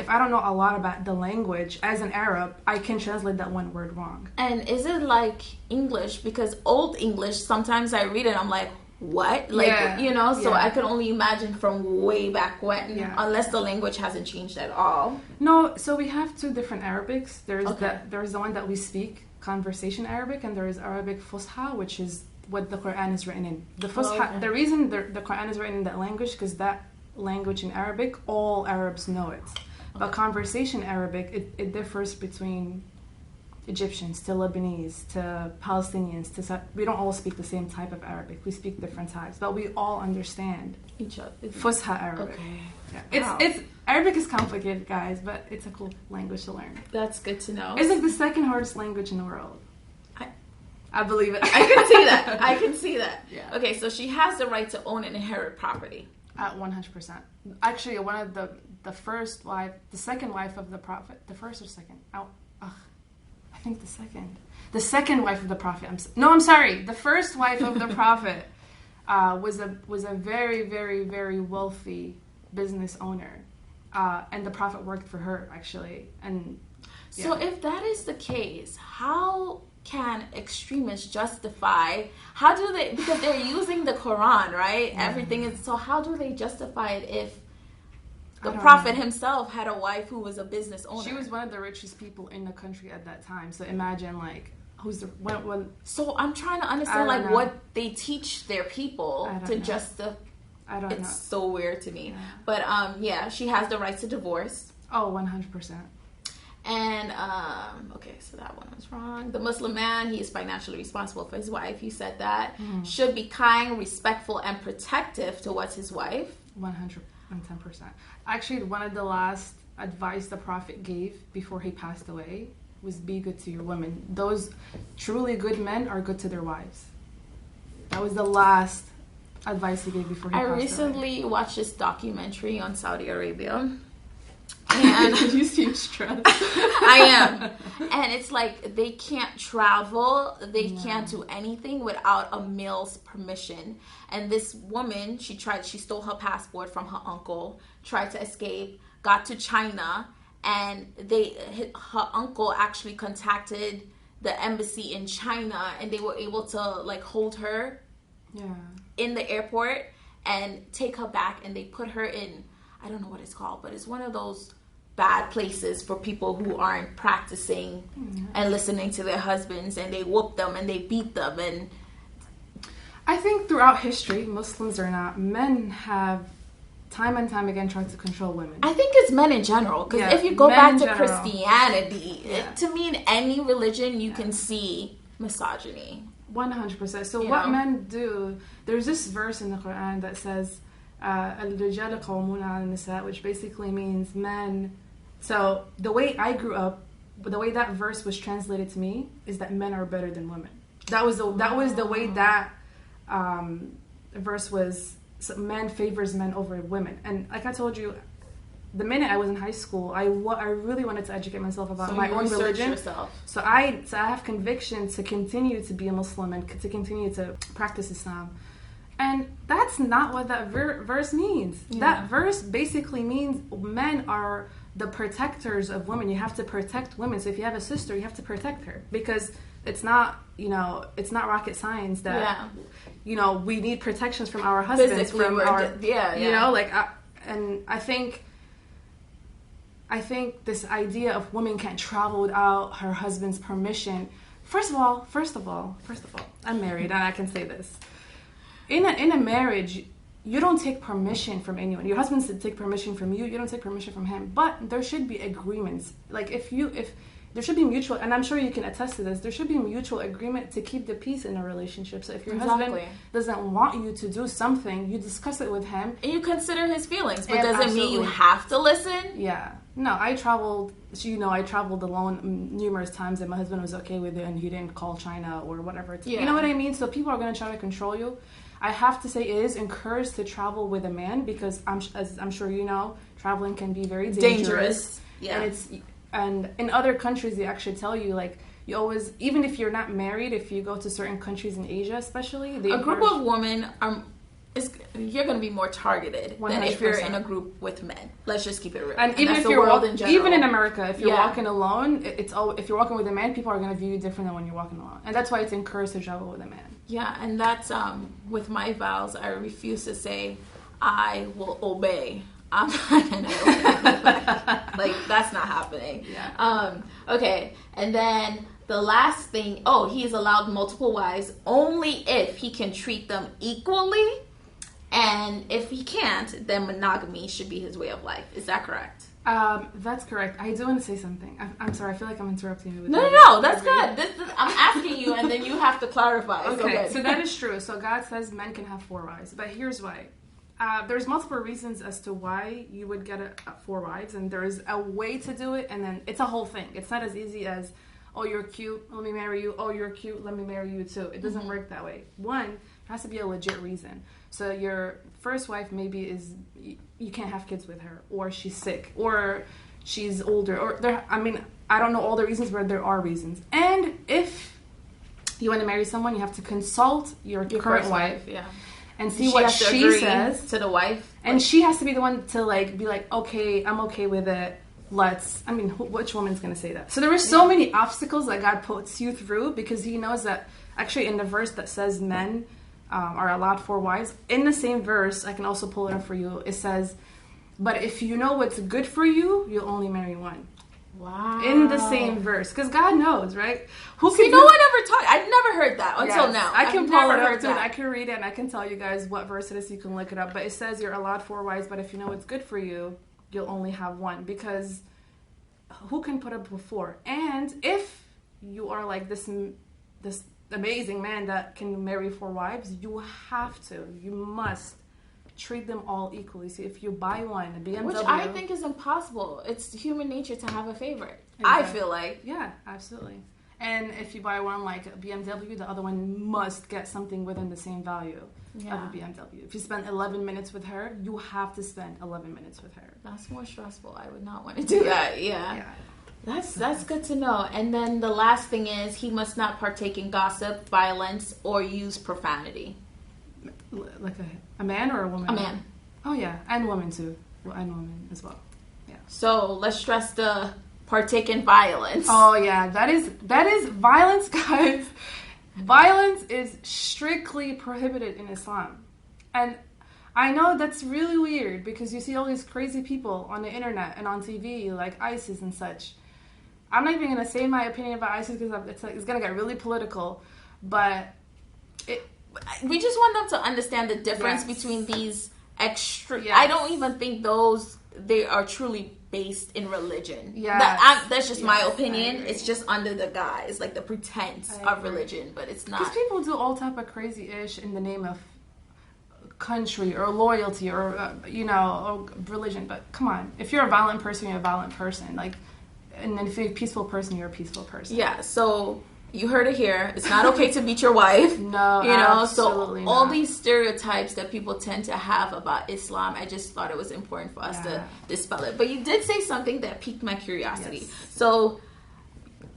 I don't know a lot about the language as an Arab, I can translate that one word wrong. And is it like English? Because Old English, sometimes I read it, I'm like, what? So I can only imagine from way back when, unless the language hasn't changed at all. No, so we have 2 different Arabics. There's the one that we speak, conversation Arabic, and there is Arabic Fusha, which is what the Quran is written in. The Fusha, the reason the Quran is written in that language, because that language in Arabic, all Arabs know it. But conversation Arabic, it differs between Egyptians to Lebanese to Palestinians we don't all speak the same type of Arabic. We speak different types, but we all understand each other. Fusha Arabic. Okay. Yeah. It's Arabic is complicated, guys, but it's a cool language to learn. That's good to know. It's the second hardest language in the world. I believe it. I can see that. I can see that. Yeah. Okay, so she has the right to own and inherit property. At 100%. Actually, one of the first wife, the second wife of the Prophet, the first or second? I think the second. The second wife of the Prophet. I'm sorry. The first wife of the Prophet was a very, very, very wealthy business owner, and the Prophet worked for her actually. And so, if that is the case, how can extremists justify? How do they? Because they're using the Quran, right? Yeah. Everything is. So, how do they justify it if the Prophet himself had a wife who was a business owner? She was one of the richest people in the country at that time. So imagine who's the when. So I'm trying to understand what they teach their people to justify. I don't know. It's so weird to me. Yeah. But she has the right to divorce. Oh, 100%. And okay, so that one was wrong. The Muslim man, he is financially responsible for his wife. You said that. Should be kind, respectful, and protective towards his wife. 110%. Actually, one of the last advice the Prophet gave before he passed away was be good to your women. Those truly good men are good to their wives. That was the last advice he gave before he passed away. I recently watched this documentary on Saudi Arabia. And you seem stressed. I am. And it's like they can't travel, they can't do anything without a male's permission. And this woman, she stole her passport from her uncle, tried to escape, got to China, and her uncle actually contacted the embassy in China, and they were able to hold her in the airport and take her back, and they put her in, I don't know what it's called, but it's one of those bad places for people who aren't practicing and listening to their husbands, and they whoop them and they beat them. And I think throughout history, Muslims or not, men have time and time again tried to control women. I think it's men in general. Because if you go back to Christianity, to me, in any religion, you can see misogyny. 100%. So what men do, there's this verse in the Quran that says, الرجال قوامون على النساء, which basically means men. So the way I grew up, the way that verse was translated to me is that men are better than women. That was the way that verse was. So men favors men over women. And like I told you, the minute I was in high school, I really wanted to educate myself about my own religion. Yourself. So I have conviction to continue to be a Muslim and to continue to practice Islam. And that's not what that verse means. Yeah. That verse basically means men are the protectors of women. You have to protect women. So if you have a sister, you have to protect her. Because it's not, it's not rocket science that, we need protections from our husbands, physically, from our, and I think this idea of women can't travel without her husband's permission. First of all, I'm married and I can say this. In a marriage, you don't take permission from anyone. Your husband should take permission from you. You don't take permission from him. But there should be agreements. Like if there should be mutual, and I'm sure you can attest to this, there should be mutual agreement to keep the peace in a relationship. So if your husband doesn't want you to do something, you discuss it with him. And you consider his feelings, but doesn't mean you have to listen. Yeah. No, I traveled alone numerous times and my husband was okay with it and he didn't call China or whatever. You know what I mean? So people are going to try to control you. I have to say it is encouraged to travel with a man because as I'm sure you know, traveling can be very dangerous. Yeah. And in other countries, they actually tell you, like, you always, even if you're not married, if you go to certain countries in Asia especially, a group of women, you're going to be more targeted 100%. Than if you're in a group with men. Let's just keep it real. And even if even in America, if you're walking alone, if you're walking with a man, people are going to view you different than when you're walking alone. And that's why it's encouraged to travel with a man. Yeah, and that's, with my vows, I refuse to say, I will obey. I'm not gonna like that's not happening. Yeah. Okay, and then the last thing. Oh, he is allowed multiple wives only if he can treat them equally, and if he can't, then monogamy should be his way of life. Is that correct? That's correct. I do want to say something. I'm sorry. I feel like I'm interrupting you. No. That's good. I'm asking you, and then you have to clarify. Okay, so that is true. So God says men can have 4 wives, but here's why. There's multiple reasons as to why you would get 4 wives, and there is a way to do it, and then it's a whole thing. It's not as easy as, oh, you're cute, let me marry you. Oh, you're cute, let me marry you too. It doesn't work that way. One, there has to be a legit reason. So your first wife maybe is, you can't have kids with her, or she's sick, or she's older, or I don't know all the reasons, but there are reasons. And if you want to marry someone, you have to consult your current wife. Yeah. And see what she says to the wife, and she has to be the one to be like, okay, I'm okay with it. Which woman's gonna say that? So there are so many obstacles that God puts you through because He knows that. Actually, in the verse that says men are allowed 4 wives, in the same verse, I can also pull it up for you. It says, "But if you know what's good for you, you'll only marry one." Wow. In the same verse. Because God knows, right? No one ever taught. I've never heard that until now. I can pull it up, dude. I can read it and I can tell you guys what verse it is. You can look it up. But it says you're allowed 4 wives, but if you know what's good for you, you'll only have one. Because who can put up with 4? And if you are like this amazing man that can marry 4 wives, you must treat them all equally. So if you buy one, a BMW... Which I think is impossible. It's human nature to have a favorite. Exactly. I feel like. Yeah, absolutely. And if you buy one like a BMW, the other one must get something within the same value of a BMW. If you spend 11 minutes with her, you have to spend 11 minutes with her. That's more stressful. I would not want to do that. Yeah. That's good to know. And then the last thing is he must not partake in gossip, violence, or use profanity. Like a man or a woman? A man. Oh, yeah. And women, too. And women as well. Yeah. So, let's stress the partake in violence. Oh, yeah. That is violence, guys. Violence is strictly prohibited in Islam. And I know that's really weird because you see all these crazy people on the internet and on TV, like ISIS and such. I'm not even going to say my opinion about ISIS because it's going to get really political. But we just want them to understand the difference between these I don't even think they are truly based in religion. Yeah, that's just my opinion. It's just under the guise, like the pretense of religion, but it's not. Because people do all type of crazy ish in the name of country or loyalty or or religion. But come on, if you're a violent person, you're a violent person. Like, and then if you're a peaceful person, you're a peaceful person. Yeah. So you heard it here. It's not okay to beat your wife. No, absolutely so all not. These stereotypes that people tend to have about Islam, I just thought it was important for us to dispel it. But you did say something that piqued my curiosity. Yes. So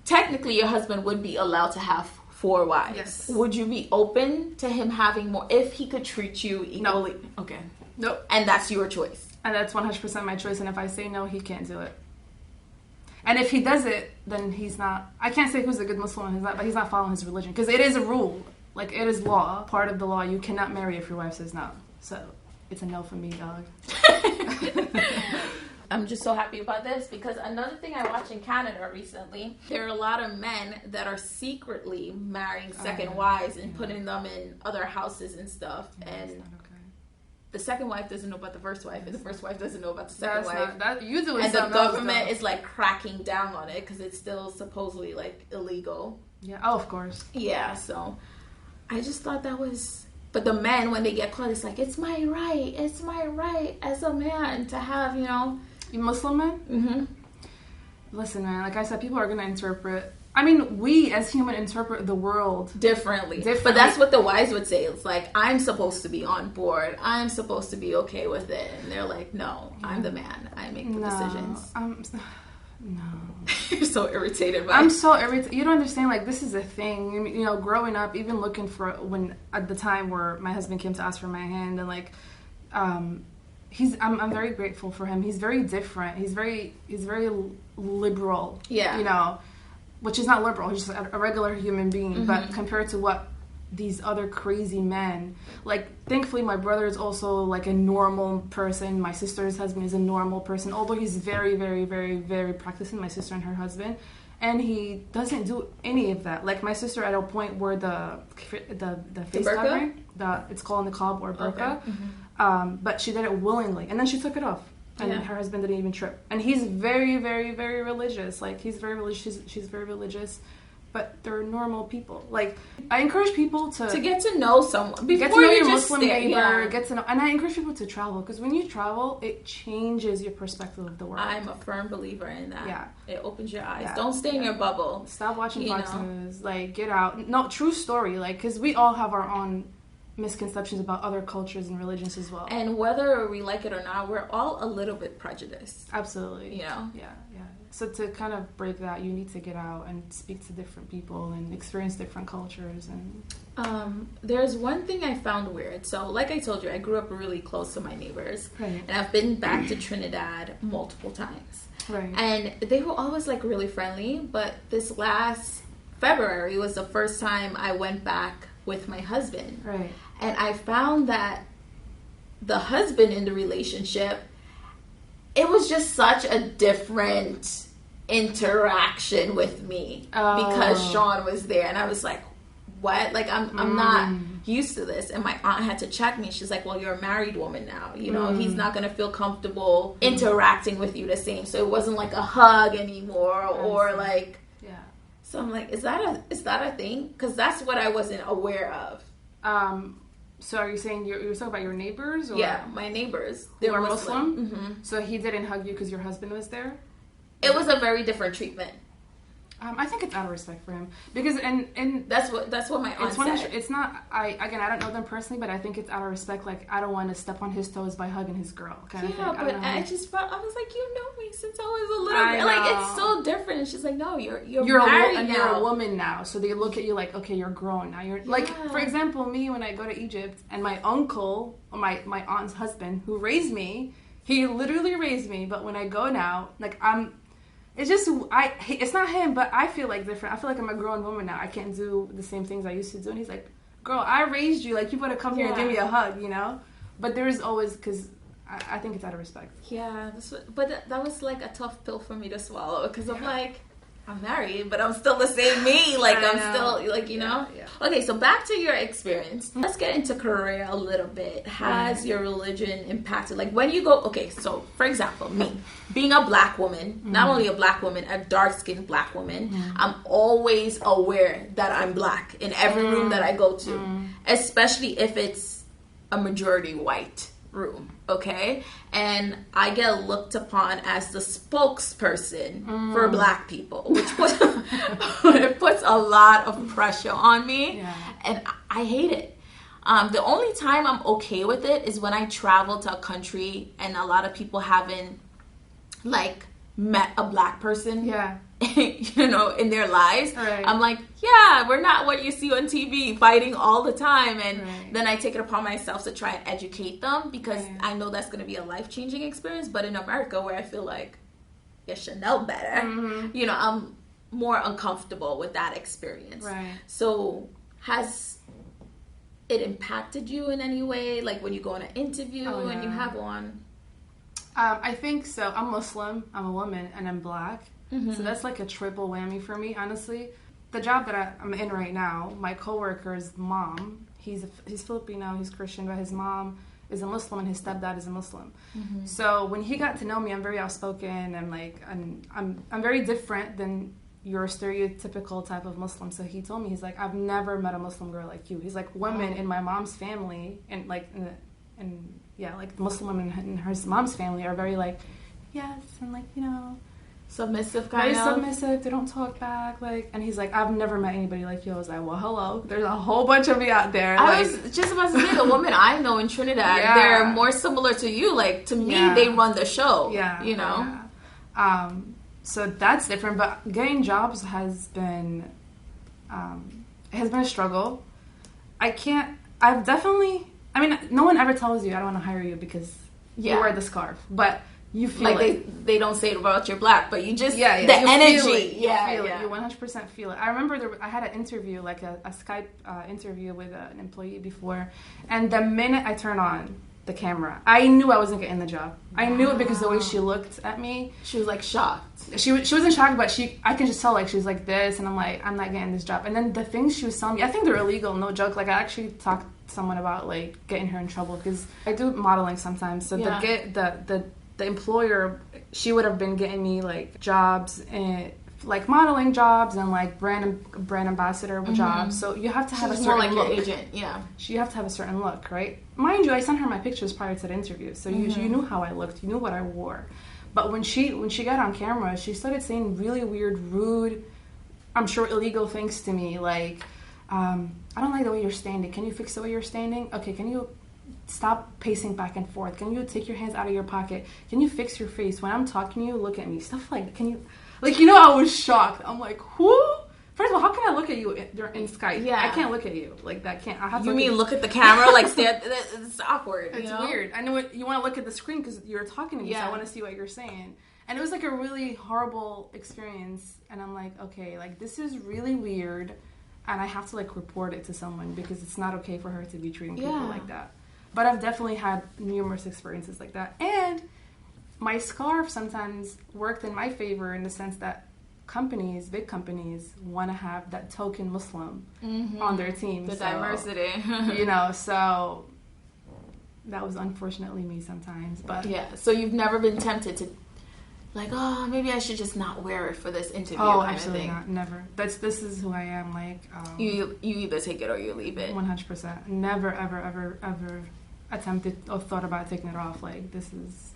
technically, your husband would be allowed to have 4 wives. Yes. Would you be open to him having more if he could treat you equally? No. Okay. Nope. And that's your choice. And that's 100% my choice. And if I say no, he can't do it. And if he does it, then he's not... I can't say who's a good Muslim and who's not, but he's not following his religion. Because it is a rule. Like, it is law. Part of the law. You cannot marry if your wife says no. So, it's a no for me, dog. I'm just so happy about this because another thing I watched in Canada recently, there are a lot of men that are secretly marrying second wives and putting them in other houses and stuff. And the second wife doesn't know about the first wife, and the first wife doesn't know about the second wife. You doing and the government is like cracking down on it because it's still supposedly like illegal. Yeah. Oh, of course. Yeah. So I just thought that was. But the men, when they get caught, it's like it's my right. It's my right as a man to have You Muslim men? Mm-hmm. Listen, man. Like I said, people are gonna interpret. I mean, we as human interpret the world differently. But that's what the wives would say. It's like, I'm supposed to be on board. I'm supposed to be okay with it. And they're like, no, I'm the man. I make the decisions. No. You're so irritated by it. I'm so irritated. You don't understand, like, this is a thing. Growing up, even looking for when, at the time where my husband came to ask for my hand and, like, I'm very grateful for him. He's very different. He's very liberal. Yeah. Which is not liberal. He's just a regular human being. Mm-hmm. But compared to what these other crazy men, like, thankfully my brother is also like a normal person. My sister's husband is a normal person, although he's very, very, very, very practicing, my sister and her husband. And he doesn't do any of that. Like, my sister at a point where the face covering, it's called niqab or burqa, okay. Mm-hmm. But she did it willingly. And then she took it off. And her husband didn't even trip. And he's very, very, very religious. Like, he's very religious. She's very religious. But they're normal people. Like, I encourage people to get to know someone. Get to know your Muslim neighbor. Get to know. And I encourage people to travel. Because when you travel, it changes your perspective of the world. I'm a firm believer in that. Yeah. It opens your eyes. Yeah. Don't stay in your bubble. Stop watching Fox News. Like, get out. No, true story. Like, because we all have our own misconceptions about other cultures and religions as well. And whether we like it or not, we're all a little bit prejudiced. Absolutely. Yeah. So to kind of break that, you need to get out and speak to different people and experience different cultures. And there's one thing I found weird. So, like I told you, I grew up really close to my neighbors. Right. And I've been back to Trinidad multiple times. Right. And they were always, like, really friendly. But this last February was the first time I went back with my husband. Right. And I found that the husband in the relationship, it was just such a different interaction with me because Sean was there. And I was like, what? Like, I'm not used to this. And my aunt had to check me. She's like, well, you're a married woman now. He's not going to feel comfortable interacting with you the same. So it wasn't like a hug anymore or like... So I'm like, is that a thing? Because that's what I wasn't aware of. So are you saying you're talking about your neighbors? Or? Yeah, my neighbors. They were Muslim? Mm-hmm. So he didn't hug you because your husband was there? It was a very different treatment. I think it's out of respect for him because and that's what my aunt said. It's not. I don't know them personally, but I think it's out of respect. Like, I don't want to step on his toes by hugging his girl, kind of thing. Yeah, but I was like, you know me since I was a little girl. Like, it's so different. And she's like, no, you're married now. You're a woman now, so they look at you like, okay, you're grown now. You're like, for example, me when I go to Egypt and my uncle, or my aunt's husband, who raised me, he literally raised me. But when I go now, like it's not him, but I feel like different. I feel like I'm a grown woman now. I can't do the same things I used to do. And he's like, girl, I raised you. Like, you better come here and give me a hug, But there is always, because I think it's out of respect. Yeah, but that was like a tough pill for me to swallow because I'm like, I'm married, but I'm still the same me. Like, I'm still, like, you know? Yeah. Okay, so back to your experience. Let's get into career a little bit. Has your religion impacted? Like, when you go... Okay, so, for example, me, being a black woman, not only a black woman, a dark-skinned black woman, I'm always aware that I'm black in every room that I go to. Especially if it's a majority white room, okay? And I get looked upon as the spokesperson for black people, which it puts a lot of pressure on me, and I hate it. The only time I'm okay with it is when I travel to a country and a lot of people haven't, like, met a black person, you know, in their lives. Right. I'm like, yeah, we're not what you see on TV fighting all the time. And then I take it upon myself to try and educate them, because I know that's going to be a life-changing experience. But in America, where I feel like, yeah, Chanel better, you know, I'm more uncomfortable with that experience. Right. So has it impacted you in any way? Like when you go on an interview and you have one? I think so. I'm Muslim, I'm a woman, and I'm black. So that's like a triple whammy for me, honestly. The job that I'm in right now, my coworker's mom, he's Filipino, he's Christian, but his mom is a Muslim and his stepdad is a Muslim. So when he got to know me, I'm very outspoken and like I'm very different than your stereotypical type of Muslim. So he told me, he's like, I've never met a Muslim girl like you. He's like, women in my mom's family and like like Muslim women in her mom's family are very like, yes, and like, you know, submissive kind of. Very submissive. They don't talk back. Like, and he's like, I've never met anybody like you. I was like, well, hello. There's a whole bunch of me out there. I was just about to say, the woman I know in Trinidad, they're more similar to you. Like, to me, they run the show. Yeah. You know? Yeah. So that's different. But getting jobs has been a struggle. I mean, no one ever tells you, I don't want to hire you because you wear the scarf. But you feel like they don't say it about you're black, but you just the energy. You feel it. You 100% feel it. I remember I had an interview, like a Skype interview with an employee before, and the minute I turned on the camera, I knew I wasn't getting the job. I knew it because the way she looked at me, she was like shocked. She wasn't shocked, but I can just tell, like, she was like this, and I'm like, I'm not getting this job. And then the things she was telling me, I think they're illegal, no joke. Like, I actually talked to someone about like getting her in trouble because I do modeling sometimes. So the employer, she would have been getting me like jobs and like modeling jobs and like brand ambassador jobs. So you have to have a certain more like look. Your agent, yeah. You have to have a certain look, right? Mind you, I sent her my pictures prior to the interview, so you knew how I looked, you knew what I wore. But when she got on camera, she started saying really weird, rude, I'm sure illegal things to me, like, I don't like the way you're standing. Can you fix the way you're standing? Okay, can you stop pacing back and forth? Can you take your hands out of your pocket? Can you fix your face? When I'm talking to you, look at me. Stuff like, can you... Like, you know, I was shocked. I'm like, who? First of all, how can I look at you in Skype? Yeah. I can't look at you. Like, that can't... I have to look at the camera? Like, stand... It's awkward, It's weird. I know you want to look at the screen because you're talking to me, so I want to see what you're saying. And it was, like, a really horrible experience. And I'm like, okay, like, this is really weird. And I have to, like, report it to someone because it's not okay for her to be treating people like that. But I've definitely had numerous experiences like that. And my scarf sometimes worked in my favor in the sense that big companies, want to have that token Muslim on their team. The diversity. You know, so that was unfortunately me sometimes. But yeah, so you've never been tempted to, like, oh, maybe I should just not wear it for this interview. Oh, absolutely not. Never. This is who I am. Like, you either take it or you leave it. 100%. Never, ever, ever, ever attempted or thought about taking it off. Like, this is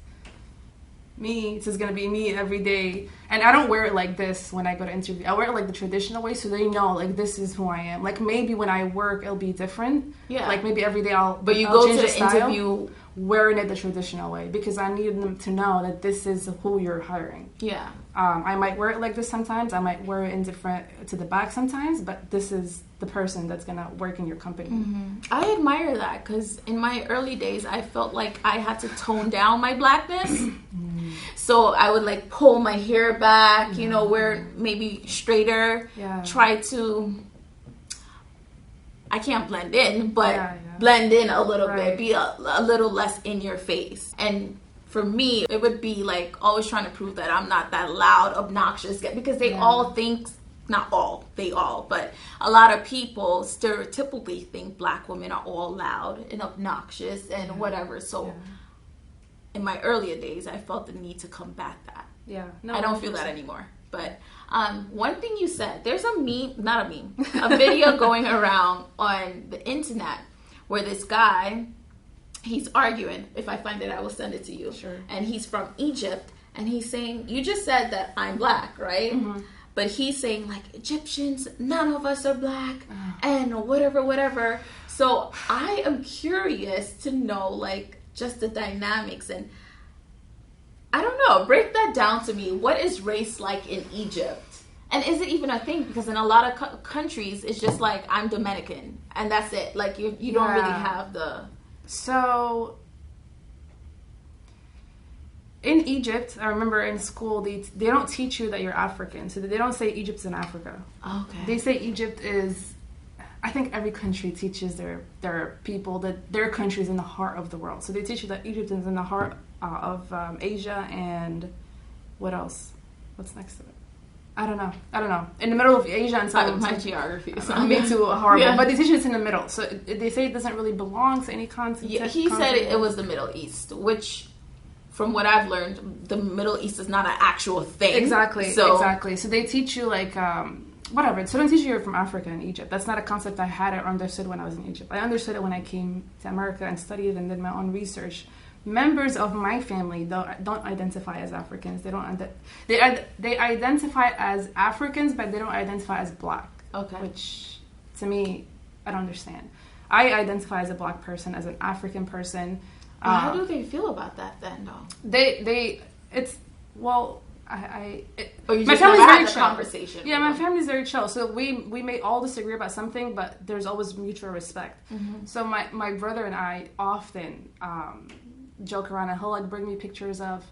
me. This is gonna be me every day. And I don't wear it like this when I go to interview. I wear it like the traditional way, so they know, like, this is who I am. Like, maybe when I work, it'll be different. Yeah. Like, maybe every day But you go to the interview wearing it the traditional way because I need them to know that this is who you're hiring. Yeah. I might wear it like this sometimes. I might wear it indifferent to the back sometimes, but this is the person that's going to work in your company. I admire that because in my early days, I felt like I had to tone down my blackness. So I would, like, pull my hair back, you know, wear maybe straighter, try to... I can't blend in, but blend in a little bit, be a little less in your face. And for me, it would be like always trying to prove that I'm not that loud, obnoxious, because they all think, not all, they all, but a lot of people stereotypically think Black women are all loud and obnoxious and whatever. So in my earlier days, I felt the need to combat that. Yeah. No, I don't feel that anymore. But one thing you said, there's a video going around on the internet where this guy, he's arguing. If I find it, I will send it to you. Sure. And he's from Egypt, and he's saying, you just said that I'm Black, right? Mm-hmm. But he's saying, like, Egyptians, none of us are Black, and whatever. So I am curious to know, like, just the dynamics, and I don't know, break that down to me. What is race like in Egypt? And is it even a thing? Because in a lot of countries, it's just like, I'm Dominican, and that's it. Like, you don't really have the... So, in Egypt, I remember in school, they don't teach you that you're African. So they don't say Egypt's in Africa. Okay. They say Egypt is... I think every country teaches their people that their country is in the heart of the world. So they teach you that Egypt is in the heart of Asia, and what else? What's next to it? I don't know. In the middle of Asia and some my geography. Me too, horrible. But they teach you it's in the middle. So they say it doesn't really belong to any continent. Yeah, he said it was the Middle East, which, from what I've learned, the Middle East is not an actual thing. Exactly. So they teach you like whatever. So they don't teach you you're from Africa and Egypt. That's not a concept I had or understood when I was in Egypt. I understood it when I came to America and studied and did my own research. Members of my family don't identify as Africans. They identify as Africans, but they don't identify as Black. Okay. Which, to me, I don't understand. I identify as a Black person, as an African person. How do they feel about that then, though? My family's very chill. Conversation. Yeah, my family's very chill. So we may all disagree about something, but there's always mutual respect. Mm-hmm. So my brother and I often joke around, and he'll like bring me pictures of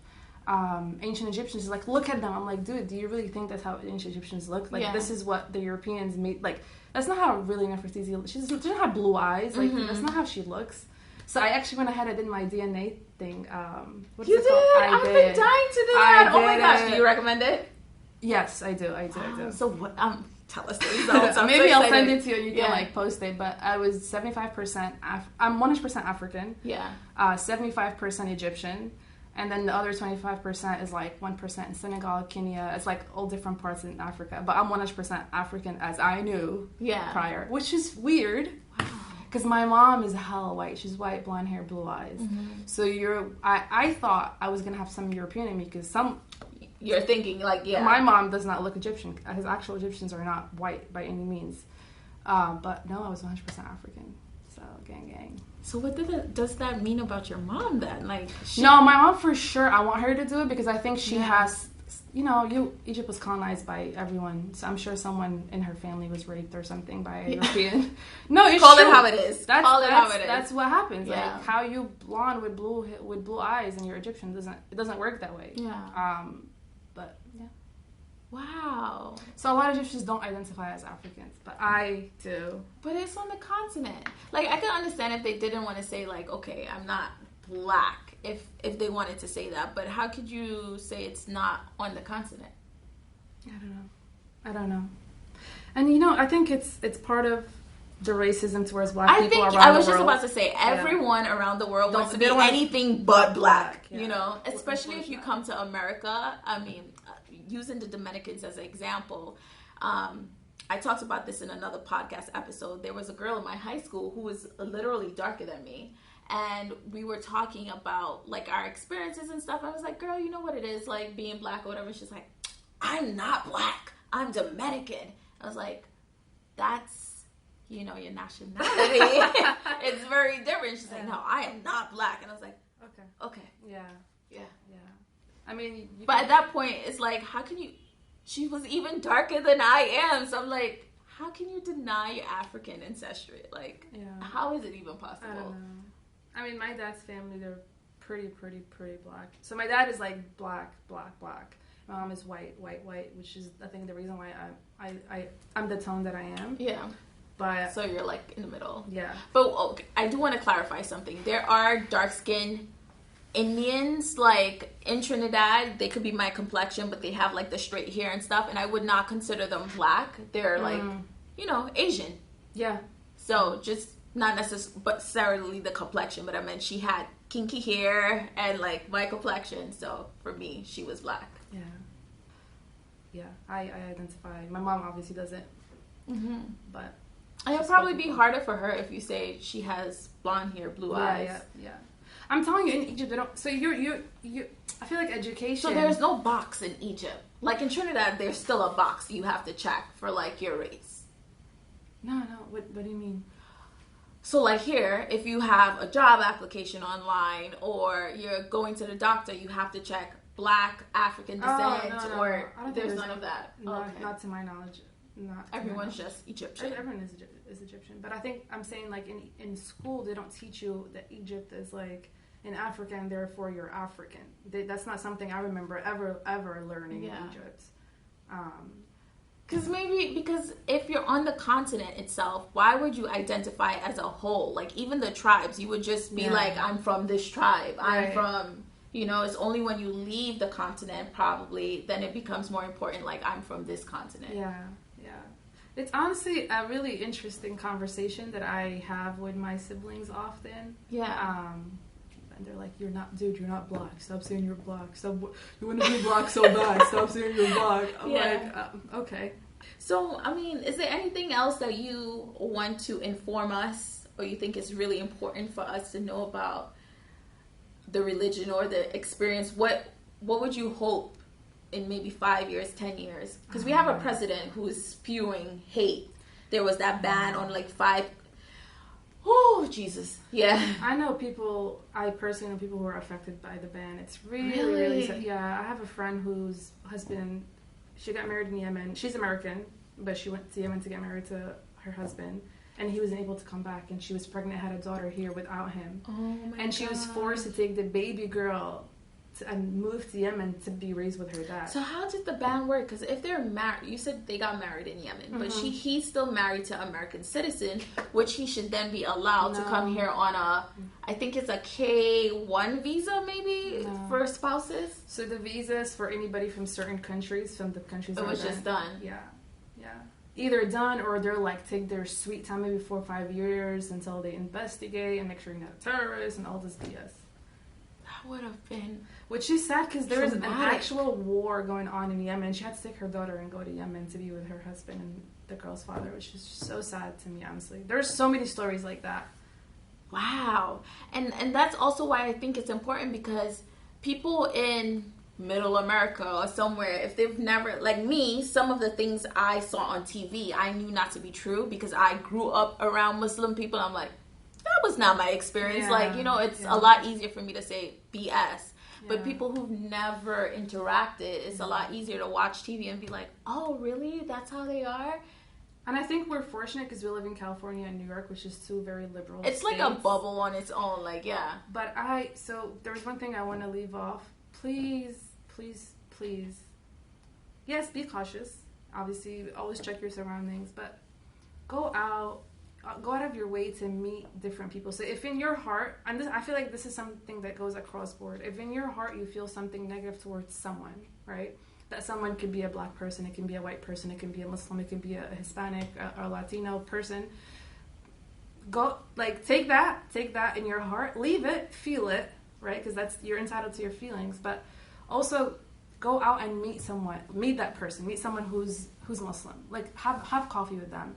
ancient Egyptians. He's like, look at them. I'm like, dude, do you really think that's how ancient Egyptians look? Like, this is what the Europeans made. Like, that's not how really Nefertiti. She doesn't have blue eyes. Like, that's not how she looks. So I actually went ahead and did my DNA thing. What is you it called? I've been dying to do that. Oh my gosh, do you recommend it? Yes, I do. So what? Tell us the results. Maybe I'll send it to you and you can like post it. But I was 75%. I'm 100% African. Yeah. 75% Egyptian, and then the other 25% is like 1% in Senegal, Kenya. It's like all different parts in Africa. But I'm 100% African, as I knew prior, which is weird. Wow. Because my mom is hella white. She's white, blonde hair, blue eyes. Mm-hmm. So I thought I was gonna have some European in me because you're thinking like my mom does not look Egyptian. His actual Egyptians are not white by any means. But no, I was 100% African. So gang. So what does that mean about your mom then? Like no, my mom for sure. I want her to do it because I think she has. Egypt was colonized by everyone, so I'm sure someone in her family was raped or something by a European. No, it's Call true. it how it is. How it is. That's what happens. Yeah. Like how you blonde with blue eyes and you're Egyptian doesn't work that way. Yeah. But yeah. Wow. So a lot of Egyptians don't identify as Africans, but I do. But it's on the continent. Like I can understand if they didn't want to say like, okay, I'm not Black. If they wanted to say that, but how could you say it's not on the continent? I don't know. And I think it's part of the racism towards Black people around the world. I was just about to say everyone around the world wants to be anything but Black. Especially if you come to America. I mean, using the Dominicans as an example. I talked about this in another podcast episode. There was a girl in my high school who was literally darker than me. And we were talking about, like, our experiences and stuff. I was like, girl, you know what it is, like, being Black or whatever. She's like, I'm not Black. I'm Dominican. I was like, that's, your nationality. It's very different. She's like, no, I am not Black. And I was like, okay. Yeah. I mean... But at that point, it's like, how can you... She was even darker than I am. So I'm like, how can you deny your African ancestry? Like, how is it even possible? I don't know. I mean, my dad's family, they're pretty Black. So my dad is like Black. My mom is white, which is, I think, the reason why I'm the tone that I am. Yeah. But so you're like in the middle. Yeah. But I do want to clarify something. There are dark-skinned Indians, like in Trinidad, they could be my complexion, but they have like the straight hair and stuff, and I would not consider them black. They're like, you know, Asian. Yeah. So just not necessarily the complexion, but I meant she had kinky hair and like my complexion. So for me, she was black. Yeah. Yeah, I identify. My mom obviously doesn't. But it'll probably be harder for her if you say she has blonde hair, blue eyes. Yeah. I'm telling you, in Egypt, they don't. So you. I feel like education. So there's no box in Egypt. Like in Trinidad, there's still a box you have to check for like your race. No. What do you mean? So like here, if you have a job application online or you're going to the doctor, you have to check Black, African descent, or there's none of that. Not to my knowledge. Not everyone's just Egyptian. Everyone is Egyptian, but I think I'm saying like in school they don't teach you that Egypt is like in Africa and therefore you're African. That's not something I remember ever learning in Egypt. Because if you're on the continent itself, why would you identify as a whole? Like even the tribes, you would just be like, I'm from this tribe. Right. I'm from. You know, it's only when you leave the continent, probably, then it becomes more important, like, I'm from this continent. Yeah. It's honestly a really interesting conversation that I have with my siblings often. Yeah. And they're like, you're not black. Stop saying you're black. You want to be black so bad. Stop saying you're black. I'm like, okay. So, I mean, is there anything else that you want to inform us or you think is really important for us to know about the religion or the experience? What would you hope in maybe 5 years, 10 years? Because we have a president who is spewing hate. There was that ban on like 5. Oh, Jesus. Yeah. I personally know people who are affected by the ban. It's really sad. Yeah, I have a friend whose husband, she got married in Yemen. She's American, but she went to Yemen to get married to her husband. And he wasn't able to come back, and she was pregnant, had a daughter here without him. Oh my And she was forced to take the baby girl and move to Yemen to be raised with her dad. So how did the ban work? Because if they're married, you said they got married in Yemen, but he's still married to an American citizen, which he should then be allowed to come here on I think it's a K-1 visa maybe for spouses. So the visas for anybody from certain countries, from the countries it was just done. Yeah. Either done or they're like take their sweet time, maybe 4 or 5 years until they investigate and make sure you're not a terrorist and all this BS. That would have been, which is sad because there is an actual war going on in Yemen. She had to take her daughter and go to Yemen to be with her husband and the girl's father, which is so sad to me, honestly. There's so many stories like that. Wow. And that's also why I think it's important, because people in middle America or somewhere, if they've never, like me, some of the things I saw on TV I knew not to be true because I grew up around Muslim people. I'm like, that was not my experience. Like, you know, it's a lot easier for me to say BS. But people who've never interacted, it's a lot easier to watch TV and be like, oh really, that's how they are? And I think we're fortunate because we live in California and New York, which is two very liberal it's states. Like a bubble on its own, like, But so there's one thing I want to leave off. Please. Yes, be cautious. Obviously, always check your surroundings, but go out of your way to meet different people. So if in your heart, and I feel like this is something that goes across board. If in your heart you feel something negative towards someone, right? That someone could be a black person, it can be a white person, it can be a Muslim, it can be a Hispanic or Latino person. Go, like, take that in your heart, leave it, feel it, right? Because you're entitled to your feelings, but also go out and meet that person, meet someone who's Muslim. Like, have coffee with them.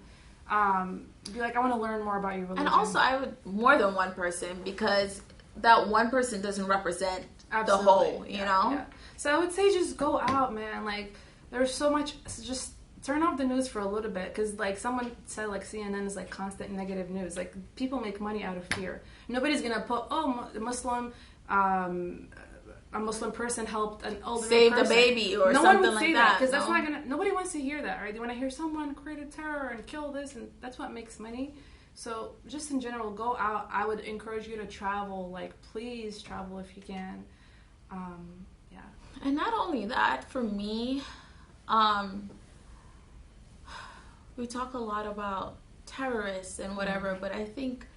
Be like, I want to learn more about your religion. And also, I would more than one person, because that one person doesn't represent the whole, you know? Yeah. So I would say just go out, man. Like, there's so much, just turn off the news for a little bit, because like someone said, like CNN is like constant negative news. Like, people make money out of fear. Nobody's gonna put, a Muslim person helped an older save person. The baby or something like that. Because that's not gonna. Nobody wants to hear that, right? They want to hear someone created terror and kill this, and that's what makes money. So just in general, go out. I would encourage you to travel. Like, please travel if you can. And not only that, for me, we talk a lot about terrorists and whatever, but I think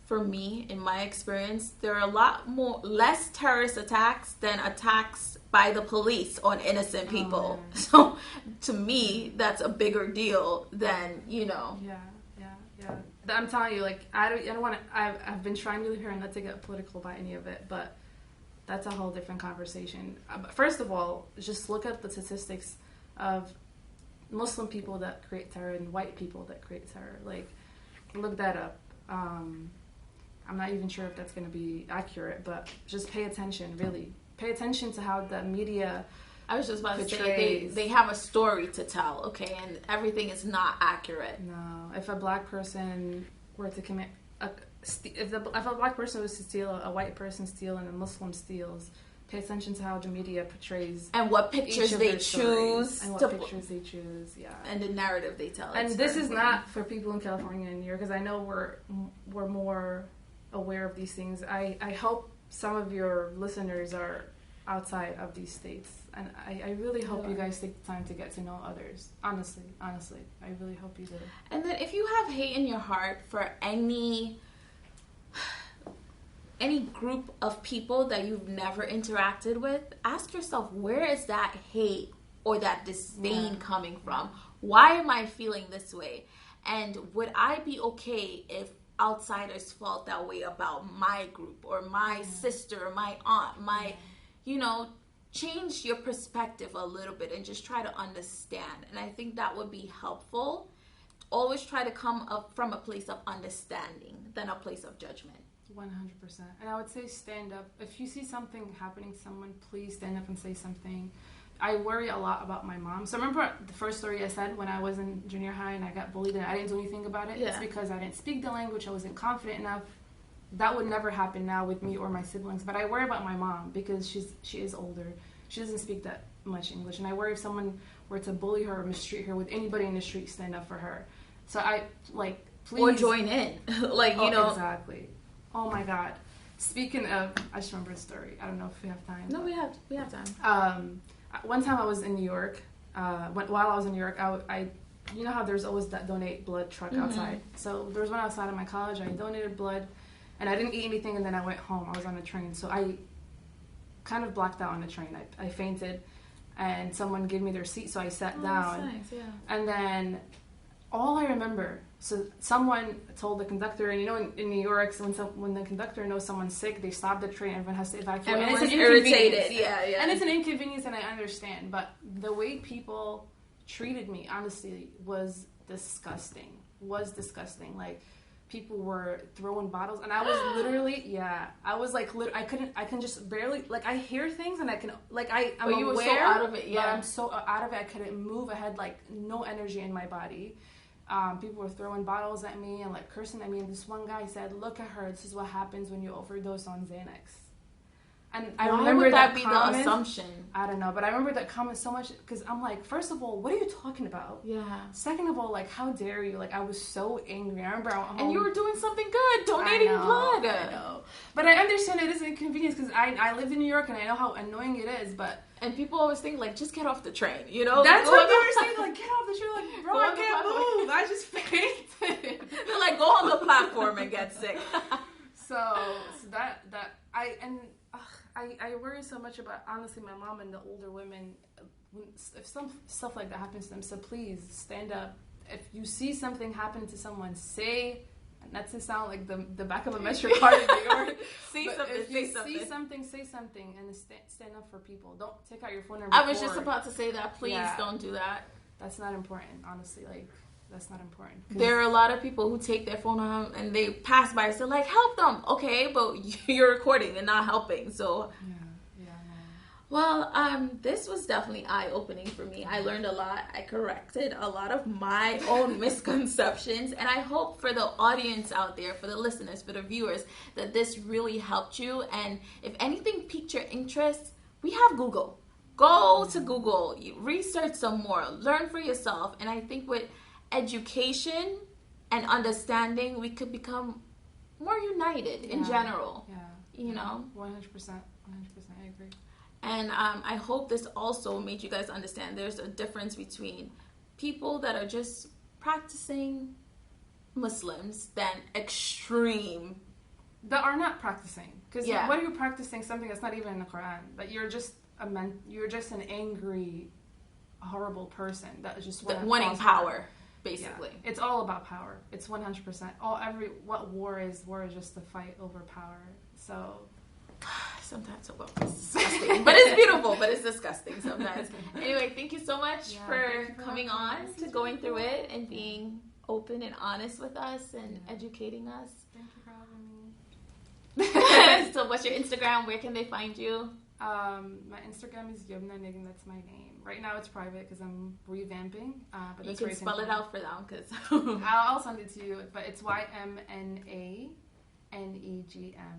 for me, in my experience, there are a lot less terrorist attacks than attacks by the police on innocent people. So to me, that's a bigger deal than, you know. Yeah. I'm telling you, like, I don't want to, I've been trying really hard not to get political by any of it, but that's a whole different conversation. First of all, just look at the statistics of Muslim people that create terror and white people that create terror. Like, look that up. I'm not even sure if that's going to be accurate, but just pay attention, really. Pay attention to how the media I was just about to say, they have a story to tell, okay, and everything is not accurate. No. If a black person were to commit, if a black person was to steal, a white person steals, and a Muslim steals, pay attention to how the media portrays and what pictures they choose, and what pictures they choose, yeah, and the narrative they tell. And this is not for people in California and New York, because I know we're more aware of these things. I hope some of your listeners are outside of these states, and I really hope you guys take the time to get to know others. Honestly, I really hope you do. And then if you have hate in your heart for any group of people that you've never interacted with, ask yourself, where is that hate or that disdain coming from? Why am I feeling this way? And would I be okay if outsiders felt that way about my group or my sister or my aunt, you know, change your perspective a little bit and just try to understand. And I think that would be helpful. Always try to come up from a place of understanding than a place of judgment. 100%. And I would say stand up. If you see something happening to someone, please stand up and say something. I worry a lot about my mom. So remember the first story I said when I was in junior high and I got bullied and I didn't do anything about it? Yeah. It's because I didn't speak the language. I wasn't confident enough. That would never happen now with me or my siblings. But I worry about my mom because she is older. She doesn't speak that much English. And I worry if someone were to bully her or mistreat her with anybody in the street, stand up for her. So I, like, please. Or join in. Like, you know. Exactly. Oh, my God. Speaking of, I just remember a story. I don't know if we have time. No, we have time. One time I was in New York. While I was in New York, I you know how there's always that donate blood truck outside. So there was one outside of my college. I donated blood. And I didn't eat anything, and then I went home. I was on a train. So I kind of blacked out on the train. I fainted, and someone gave me their seat, so I sat down. That's nice, yeah. And then all I remember, so someone told the conductor, and you know in New York, so when the conductor knows someone's sick, they stop the train, everyone has to evacuate. Everyone's irritated, yeah. And it's an inconvenience, and I understand. But the way people treated me, honestly, was disgusting. Like, people were throwing bottles, and I was literally, I was like, I can just barely, like, I hear things, and I can, like, I'm aware, you were so out of it, but I'm so out of it, I couldn't move. I had, like, no energy in my body. People were throwing bottles at me and, like, cursing at me, and this one guy said, "Look at her, this is what happens when you overdose on Xanax." And I remember that be comment, the assumption. I don't know, but I remember that comment so much because I'm like, first of all, what are you talking about? Yeah. Second of all, like, how dare you? Like, I was so angry. I remember I went home. And you were doing something good, donating blood. I know. But I understand it is an inconvenience because I lived in New York and I know how annoying it is, but... And people always think, like, just get off the train, you know? That's what they were saying, like, get off the train. Like, bro, I can't move. I just fainted. They're like, go on the platform and get sick. So I worry so much about, honestly, my mom and the older women. If some stuff like that happens to them, so please stand up. If you see something happen to someone, say, not to sound like the back of a metro card in New York. See something, say something, and stand up for people. Don't take out your phone and record. I was just about to say that. Please don't do that. That's not important, honestly. Like, that's not important. There are a lot of people who take their phone on and they pass by and say, like, help them. Okay, but you're recording and not helping. So, well, this was definitely eye-opening for me. I learned a lot. I corrected a lot of my own misconceptions. And I hope for the audience out there, for the listeners, for the viewers, that this really helped you. And if anything piqued your interest, we have Google. Go to Google. Research some more. Learn for yourself. And I think with education and understanding, we could become more united in general. Yeah. You know? 100%. 100%. I agree. And I hope this also made you guys understand there's a difference between people that are just practicing Muslims than extreme that are not practicing. Because what are you practicing? Something that's not even in the Quran. That you're just an angry, horrible person that is just wanting power, basically. Yeah. It's all about power. It's 100%. What war is just the fight over power. So sometimes it's disgusting, but it's beautiful. But it's disgusting sometimes. Anyway, thank you so much for coming on to going through it and being open and honest with us and educating us. Thank you for having me. So what's your Instagram? Where can they find you? My Instagram is Ymna Negm. That's my name. Right now it's private because I'm revamping. But you can spell it out for them, because I'll send it to you. But it's YMNANEGM.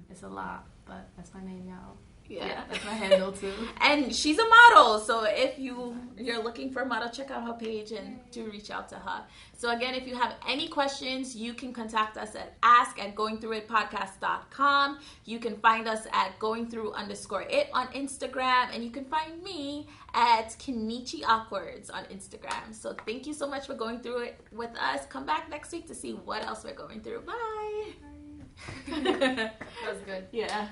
It's a lot, but that's my name, y'all. Yeah, that's my handle too. And she's a model, so if you're looking for a model, check out her page and do reach out to her. So again, if you have any questions, you can contact us at ask@goingthroughitpodcast.com. You can find us at goingthrough_it on Instagram, and you can find me at Kenechi Awkwards on Instagram. So thank you so much for going through it with us. Come back next week to see what else we're going through. Bye. That was good. Yeah.